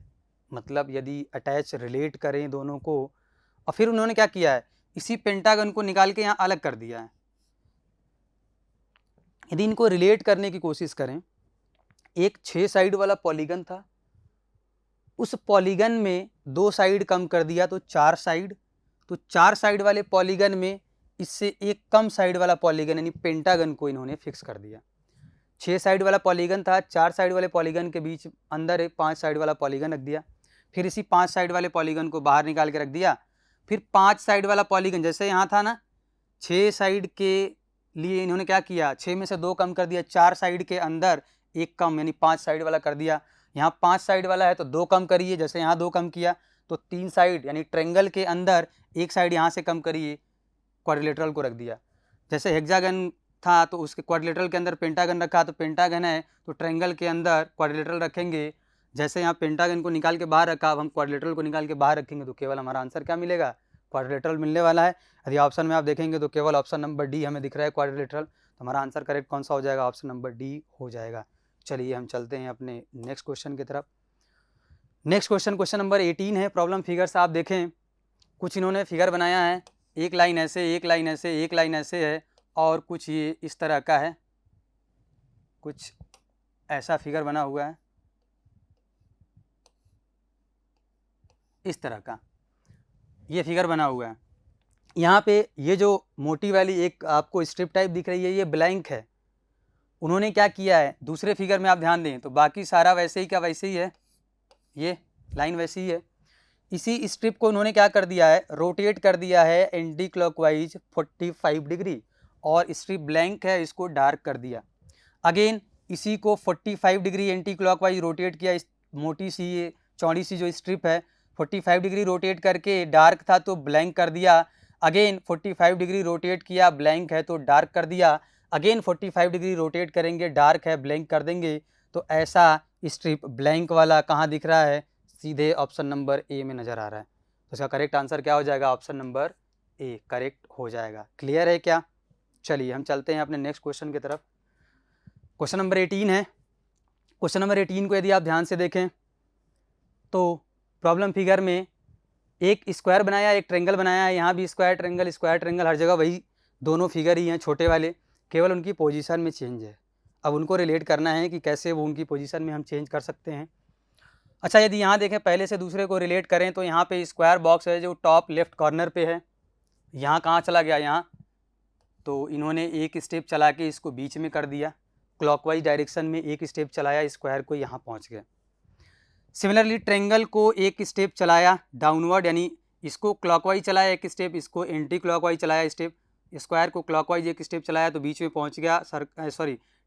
A: मतलब यदि अटैच रिलेट करें दोनों को, और फिर उन्होंने क्या किया है, इसी पेंटागन को निकाल के यहाँ अलग कर दिया है। यदि इनको रिलेट करने की कोशिश करें, एक 6 साइड वाला पॉलीगन था, उस पॉलीगन में 2 साइड कम कर दिया तो 4 साइड, तो 4 साइड वाले पॉलीगन में इससे एक कम साइड वाला पॉलीगन यानी पेंटागन को इन्होंने फिक्स कर दिया। 6 साइड वाला पॉलीगन था, 4 साइड वाले पॉलीगन के बीच अंदर एक 5 साइड वाला पॉलीगन रख दिया, फिर इसी 5 साइड वाले पॉलीगन को बाहर निकाल के रख दिया। फिर 5 साइड वाला पॉलीगन जैसे यहाँ था ना, 6 साइड के लिए इन्होंने क्या किया, 6 में से 2 कम कर दिया, 4 साइड के अंदर एक कम यानी 5 साइड वाला कर दिया। यहाँ 5 साइड वाला है तो 2 कम करिए, जैसे यहाँ 2 कम किया तो 3 साइड यानी ट्रेंगल के अंदर एक साइड यहाँ से कम करिए, क्वाड्रिलेटरल को रख दिया। जैसे हेक्सागन था तो उसके क्वाड्रिलेटरल के अंदर पेंटागन रखा, तो पेंटागन है तो ट्रेंगल के अंदर क्वाड्रिलेटरल रखेंगे। जैसे यहाँ पेंटागन को निकाल के बाहर रखा, अब हम क्वाड्रिलेटरल को निकाल के बाहर रखेंगे तो केवल हमारा आंसर क्या मिलेगा, क्वाड्रिलेटरल मिलने वाला है। यदि ऑप्शन में आप देखेंगे तो केवल ऑप्शन नंबर डी हमें दिख रहा है क्वाड्रिलेटरल, तो हमारा आंसर करेक्ट कौन सा हो जाएगा, ऑप्शन नंबर डी हो जाएगा। चलिए हम चलते हैं अपने नेक्स्ट क्वेश्चन की तरफ। नेक्स्ट क्वेश्चन नंबर 18 है। प्रॉब्लम फिगर्स आप देखें, कुछ इन्होंने फिगर बनाया है, एक लाइन ऐसे एक लाइन ऐसे एक लाइन ऐसे है, और कुछ ये इस तरह का है, कुछ ऐसा फिगर बना हुआ है, इस तरह का ये फिगर बना हुआ है। यहाँ पे ये जो मोटी वाली एक आपको स्ट्रिप टाइप दिख रही है ये ब्लैंक है। उन्होंने क्या किया है, दूसरे फिगर में आप ध्यान दें तो बाकी सारा वैसे ही का वैसे ही है, ये लाइन वैसी ही है। इसी स्ट्रिप को उन्होंने क्या कर दिया है, रोटेट कर दिया है एंटी क्लॉकवाइज 45 डिग्री, और स्ट्रिप ब्लैंक है इसको डार्क कर दिया। अगेन इसी को 45 डिग्री एंटी क्लॉकवाइज रोटेट किया, इस मोटी सी ये चौड़ी सी जो स्ट्रिप है 45 डिग्री रोटेट करके डार्क था तो ब्लैंक कर दिया। अगेन 45 डिग्री रोटेट किया, ब्लैंक है तो डार्क कर दिया। अगेन 45 डिग्री रोटेट करेंगे, डार्क है ब्लैंक कर देंगे। तो ऐसा स्ट्रिप ब्लैंक वाला कहाँ दिख रहा है, सीधे ऑप्शन नंबर ए में नज़र आ रहा है। तो इसका करेक्ट आंसर क्या हो जाएगा, ऑप्शन नंबर ए करेक्ट हो जाएगा। क्लियर है क्या। चलिए हम चलते हैं अपने नेक्स्ट क्वेश्चन की तरफ। क्वेश्चन नंबर 18 है। क्वेश्चन नंबर 18 को यदि आप ध्यान से देखें तो प्रॉब्लम फिगर में एक स्क्वायर बनाया, एक ट्रेंगल बनाया है, यहाँ भी स्क्वायर ट्रेंगल हर जगह वही दोनों फिगर ही हैं छोटे वाले, केवल उनकी पोजीशन में चेंज है। अब उनको रिलेट करना है कि कैसे वो उनकी पोजीशन में हम चेंज कर सकते हैं। अच्छा यदि यहाँ देखें पहले से दूसरे को रिलेट करें तो यहाँ पे स्क्वायर बॉक्स है जो टॉप लेफ्ट कॉर्नर पे है, यहाँ कहाँ चला गया, यहाँ, तो इन्होंने एक स्टेप चला के इसको बीच में कर दिया, क्लॉकवाइज डायरेक्शन में एक स्टेप चलाया, स्क्वायर को यहाँ पहुँच गया। सिमिलरली ट्रेंगल को एक स्टेप चलाया डाउनवर्ड, यानी इसको क्लॉकवाइज चलाया एक स्टेप, इसको एंटी क्लॉकवाइज चलाया स्टेप, स्क्वायर को क्लॉकवाइज एक स्टेप चलाया तो बीच में पहुँच गया,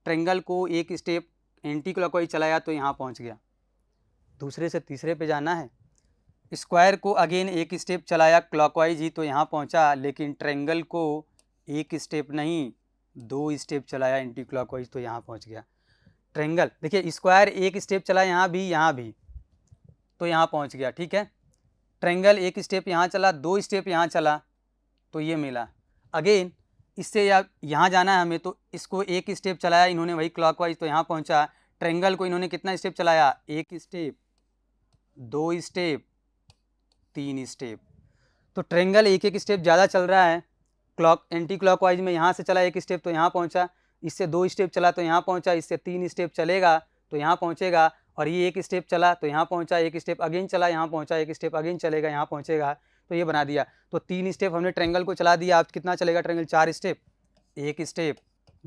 A: ट्रेंगल को एक स्टेप एंटी क्लॉकवाइज चलाया तो यहाँ पहुँच गया। दूसरे से तीसरे पे जाना है, स्क्वायर को अगेन एक स्टेप चलाया क्लॉकवाइज ही तो यहाँ पहुँचा, लेकिन ट्रेंगल को एक स्टेप नहीं 2 स्टेप चलाया एंटी क्लॉकवाइज तो यहाँ पहुँच गया। ट्रेंगल देखिए, स्क्वायर एक स्टेप चला यहाँ भी तो यहाँ पहुँच गया, ठीक है। ट्रेंगल एक स्टेप यहाँ चला, 2 स्टेप यहाँ चला तो ये मिला। अगेन इससे यहाँ जाना है हमें, तो इसको एक स्टेप चलाया इन्होंने वही क्लॉकवाइज तो यहाँ पहुँचा। ट्रेंगल को इन्होंने कितना स्टेप चलाया, 1 स्टेप, 2 स्टेप, 3 स्टेप, तो ट्रेंगल एक स्टेप ज़्यादा चल रहा है। एंटी क्लॉकवाइज में यहाँ से चला 1 स्टेप तो यहाँ पहुँचा, इससे 2 स्टेप चला तो यहाँ पहुँचा, इससे 3 स्टेप चलेगा तो यहाँ पहुँचेगा, और ये 1 स्टेप चला तो यहाँ पहुँचा, 1 स्टेप अगेन चला यहाँ पहुँचा, 1 स्टेप अगेन चलेगा यहाँ पहुँचेगा, तो ये बना दिया। तो 3 स्टेप हमने ट्रेंगल को चला दिया। अब कितना चलेगा triangle, 4 step, 1 step,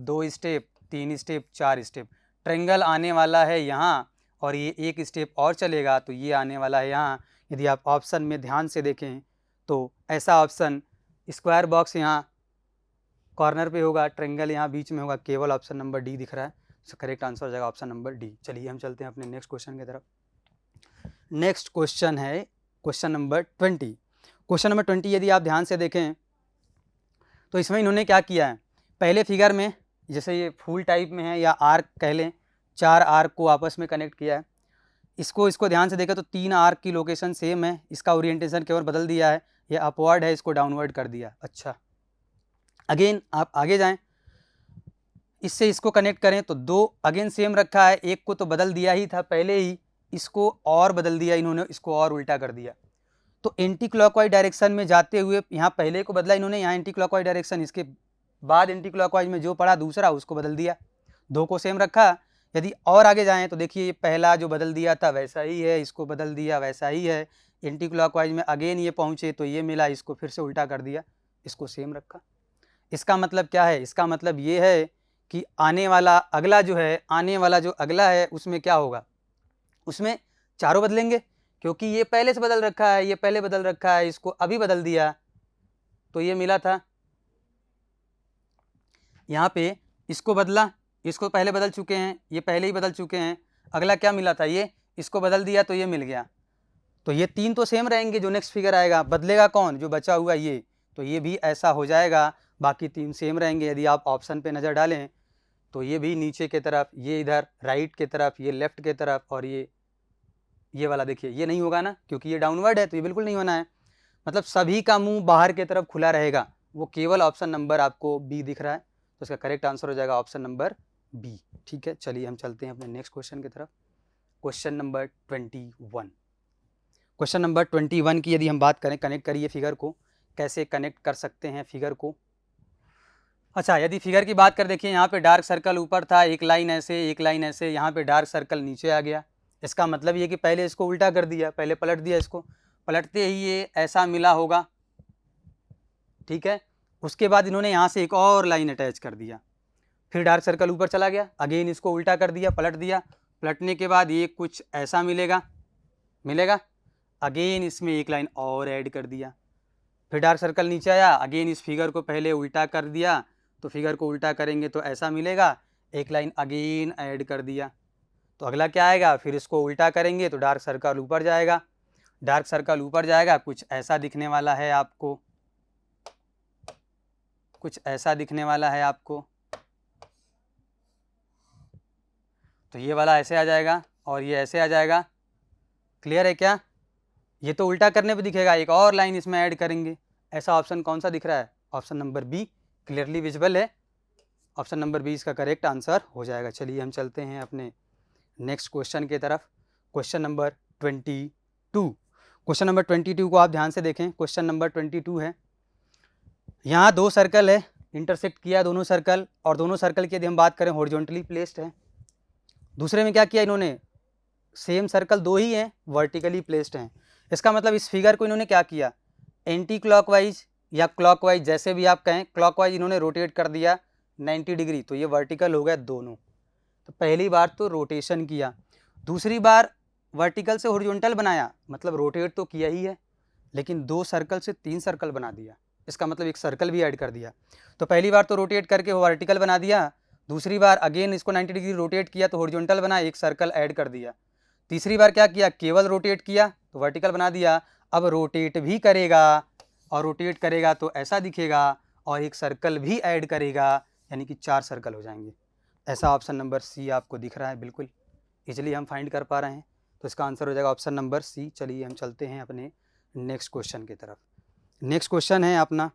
A: 2 step, 3 step, 4 step. Triangle आने वाला है यहाँ और ये 1 स्टेप और चलेगा तो ये आने वाला है यहाँ। यदि आप ऑप्शन में ध्यान से देखें तो ऐसा ऑप्शन, स्क्वायर बॉक्स यहाँ कॉर्नर पे होगा, ट्रेंगल यहाँ बीच में होगा, केवल ऑप्शन नंबर डी दिख रहा है, तो करेक्ट आंसर हो जाएगा ऑप्शन नंबर डी। चलिए हम चलते हैं अपने नेक्स्ट क्वेश्चन की तरफ। नेक्स्ट क्वेश्चन है क्वेश्चन नंबर 20। क्वेश्चन नंबर 20 यदि आप ध्यान से देखें तो इसमें इन्होंने क्या किया है, पहले फिगर में जैसे ये फूल टाइप में है या आर्क कह लें, 4 आर्क को आपस में कनेक्ट किया है। इसको ध्यान से देखें तो 3 आर्क की लोकेशन सेम है, इसका ओरिएंटेशन केवल बदल दिया है, ये अपवर्ड है, इसको डाउनवर्ड कर दिया। अच्छा, अगेन आप आगे जाएं, इससे इसको कनेक्ट करें तो 2 अगेन सेम रखा है, एक को तो बदल दिया ही था पहले ही, इसको और बदल दिया इन्होंने, इसको और उल्टा कर दिया। तो एंटी क्लॉकवाइज डायरेक्शन में जाते हुए यहाँ पहले को बदला इन्होंने, यहाँ एंटी क्लॉकवाइज डायरेक्शन, इसके बाद एंटी क्लॉकवाइज में जो पड़ा दूसरा उसको बदल दिया, 2 को सेम रखा। यदि और आगे जाएँ तो देखिए ये पहला जो बदल दिया था वैसा ही है, इसको बदल दिया वैसा ही है, एंटी क्लॉकवाइज में अगेन ये पहुँचे तो ये मिला, इसको फिर से उल्टा कर दिया, इसको सेम रखा। इसका मतलब क्या है, इसका मतलब ये है कि आने वाला अगला जो अगला है उसमें क्या होगा, उसमें चारों बदलेंगे, क्योंकि ये पहले से बदल रखा है, ये पहले बदल रखा है, इसको अभी बदल दिया तो ये मिला था। यहाँ पे इसको बदला, इसको पहले बदल चुके हैं, ये पहले ही बदल चुके हैं, अगला क्या मिला था, ये इसको बदल दिया तो ये मिल गया। तो ये 3 तो सेम रहेंगे, जो नेक्स्ट फिगर आएगा बदलेगा कौन, जो बचा हुआ ये, तो ये भी ऐसा हो जाएगा, बाकी 3 सेम रहेंगे। यदि आप ऑप्शन पे नज़र डालें तो ये भी नीचे की तरफ, ये इधर राइट की तरफ, ये लेफ्ट की तरफ, और ये वाला देखिए ये नहीं होगा ना, क्योंकि ये डाउनवर्ड है तो ये बिल्कुल नहीं होना है। मतलब सभी का मुंह बाहर की तरफ खुला रहेगा, वो केवल ऑप्शन नंबर आपको बी दिख रहा है, तो इसका करेक्ट आंसर हो जाएगा ऑप्शन नंबर बी। ठीक है, चलिए हम चलते हैं अपने नेक्स्ट क्वेश्चन की तरफ। Question number 21। क्वेश्चन नंबर 21 की यदि हम बात करें, कनेक्ट करिए फिगर को, कैसे कनेक्ट कर सकते हैं फिगर को। अच्छा, यदि फिगर की बात कर देखिए, यहाँ पे डार्क सर्कल ऊपर था, एक लाइन ऐसे एक लाइन ऐसे, यहाँ पे डार्क सर्कल नीचे आ गया। इसका मतलब ये कि पहले इसको उल्टा कर दिया, पहले पलट दिया, इसको पलटते ही ये ऐसा मिला होगा, ठीक है। उसके बाद इन्होंने यहाँ से एक और लाइन अटैच कर दिया, फिर डार्क सर्कल ऊपर चला गया, अगेन इसको उल्टा कर दिया, पलट दिया, पलटने के बाद ये कुछ ऐसा मिलेगा, अगेन इसमें एक लाइन और ऐड कर दिया, फिर डार्क सर्कल नीचे आया, अगेन इस फिगर को पहले उल्टा कर दिया, तो फिगर को उल्टा करेंगे तो ऐसा मिलेगा, एक लाइन अगेन ऐड कर दिया, तो अगला क्या आएगा, फिर इसको उल्टा करेंगे तो डार्क सर्कल ऊपर जाएगा, डार्क सर्कल ऊपर जाएगा, कुछ ऐसा दिखने वाला है आपको, कुछ ऐसा दिखने वाला है आपको, तो ये वाला ऐसे आ जाएगा और ये ऐसे आ जाएगा। क्लियर है क्या, ये तो उल्टा करने पे दिखेगा, एक और लाइन इसमें ऐड करेंगे। ऐसा ऑप्शन कौन सा दिख रहा है, option number be clearly visible है, ऑप्शन नंबर बी इसका करेक्ट आंसर हो जाएगा। चलिए हम चलते हैं अपने नेक्स्ट क्वेश्चन की तरफ। Question number 22। क्वेश्चन नंबर 22 को आप ध्यान से देखें, क्वेश्चन नंबर 22 है, यहाँ 2 सर्कल है, इंटरसेक्ट किया दोनों सर्कल, और दोनों सर्कल की यदि हम बात करें हॉरिजॉन्टली प्लेस्ड है। दूसरे में क्या किया इन्होंने, सेम सर्कल 2 ही हैं, वर्टिकली प्लेस्ड हैं। इसका मतलब इस फिगर को इन्होंने क्या किया, एंटी क्लॉकवाइज या क्लॉकवाइज, जैसे भी आप कहें, क्लॉकवाइज इन्होंने रोटेट कर दिया 90 डिग्री, तो ये वर्टिकल हो गया दोनों। तो पहली बार तो रोटेशन किया, दूसरी बार वर्टिकल से हॉरिजॉन्टल बनाया, मतलब रोटेट तो किया ही है, लेकिन 2 सर्कल से 3 सर्कल बना दिया, इसका मतलब एक सर्कल भी ऐड कर दिया। तो पहली बार तो रोटेट करके वर्टिकल बना दिया, दूसरी बार अगेन इसको 90 डिग्री रोटेट किया तो हॉरिजॉन्टल बना, एक सर्कल ऐड कर दिया। तीसरी बार क्या किया, केवल रोटेट किया तो वर्टिकल बना दिया। अब रोटेट भी करेगा, और रोटेट करेगा तो ऐसा दिखेगा, और एक सर्कल भी ऐड करेगा, यानी कि 4 सर्कल हो जाएंगे। ऐसा ऑप्शन नंबर सी आपको दिख रहा है, बिल्कुल इजीली हम फाइंड कर पा रहे हैं। तो इसका आंसर हो जाएगा ऑप्शन नंबर सी। चलिए हम चलते हैं अपने नेक्स्ट क्वेश्चन की तरफ। नेक्स्ट क्वेश्चन है अपना,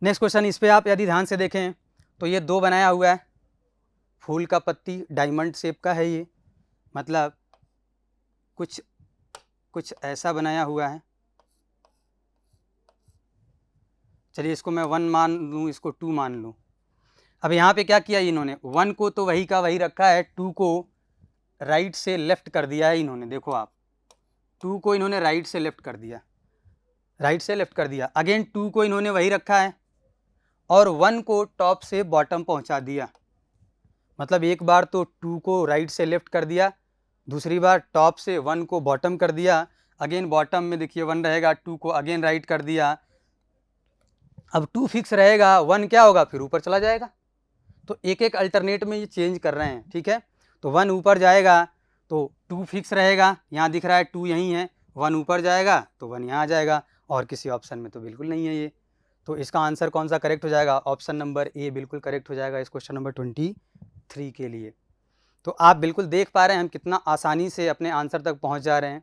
A: नेक्स्ट क्वेश्चन, इस पे आप यदि ध्यान से देखें तो ये 2 बनाया हुआ है, फूल का पत्ती डायमंड शेप का है ये, मतलब कुछ ऐसा बनाया हुआ है। चलिए इसको मैं 1 मान लूँ, इसको 2 मान लूँ। अब यहाँ पे क्या किया इन्होंने, 1 को तो वही का वही रखा है, 2 को राइट से लेफ्ट कर दिया है इन्होंने। देखो आप, 2 को इन्होंने राइट से लेफ्ट कर दिया, राइट से लेफ्ट कर दिया। अगेन 2 को इन्होंने वही रखा है, और 1 को टॉप से बॉटम पहुँचा दिया। मतलब एक बार तो 2 को राइट से लेफ्ट कर दिया, दूसरी बार टॉप से 1 को बॉटम कर दिया। अगेन बॉटम में देखिए 1 रहेगा, 2 को अगेन राइट कर दिया। अब 2 फिक्स रहेगा, 1 क्या होगा, फिर ऊपर चला जाएगा। तो एक एक अल्टरनेट में ये चेंज कर रहे हैं, ठीक है। तो 1 ऊपर जाएगा तो 2 फिक्स रहेगा, यहाँ दिख रहा है 2 यहीं है, 1 ऊपर जाएगा तो 1 यहाँ आ जाएगा, और किसी ऑप्शन में तो बिल्कुल नहीं है ये। तो इसका आंसर कौन सा करेक्ट हो जाएगा, ऑप्शन नंबर ए बिल्कुल करेक्ट हो जाएगा इस क्वेश्चन नंबर 23 के लिए। तो आप बिल्कुल देख पा रहे हैं हम कितना आसानी से अपने आंसर तक पहुँच जा रहे हैं।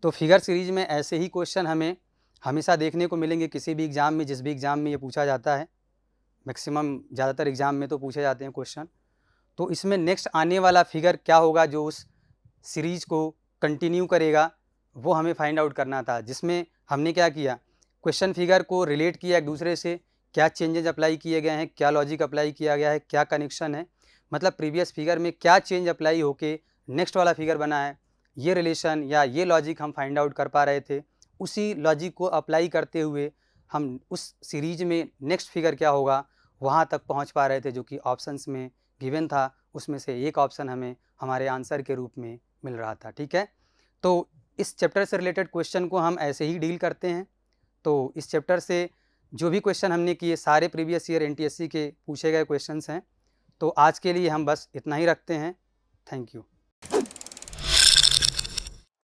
A: तो फिगर सीरीज में ऐसे ही क्वेश्चन हमें हमेशा देखने को मिलेंगे किसी भी एग्ज़ाम में, जिस भी एग्ज़ाम में ये पूछा जाता है, मैक्सिमम ज़्यादातर एग्ज़ाम में तो पूछे जाते हैं क्वेश्चन। तो इसमें नेक्स्ट आने वाला फिगर क्या होगा जो उस सीरीज़ को कंटिन्यू करेगा, वो हमें फाइंड आउट करना था। जिसमें हमने क्या किया, क्वेश्चन फिगर को रिलेट किया एक दूसरे से, क्या चेंजेज अप्लाई किए गए हैं, क्या लॉजिक अप्लाई किया गया है, क्या कनेक्शन है, मतलब प्रीवियस फिगर में क्या चेंज अप्लाई होके नेक्स्ट वाला फिगर बना है, ये रिलेशन या ये लॉजिक हम फाइंड आउट कर पा रहे थे। उसी लॉजिक को अप्लाई करते हुए हम उस सीरीज में नेक्स्ट फिगर क्या होगा वहाँ तक पहुँच पा रहे थे, जो कि ऑप्शंस में गिवन था। उसमें से एक ऑप्शन हमें हमारे आंसर के रूप में मिल रहा था, ठीक है। तो इस चैप्टर से रिलेटेड क्वेश्चन को हम ऐसे ही डील करते हैं। तो इस चैप्टर से जो भी क्वेश्चन हमने किए सारे प्रीवियस ईयर एनटीएससी के पूछे गए क्वेश्चंस हैं। तो आज के लिए हम बस इतना ही रखते हैं। Thank you.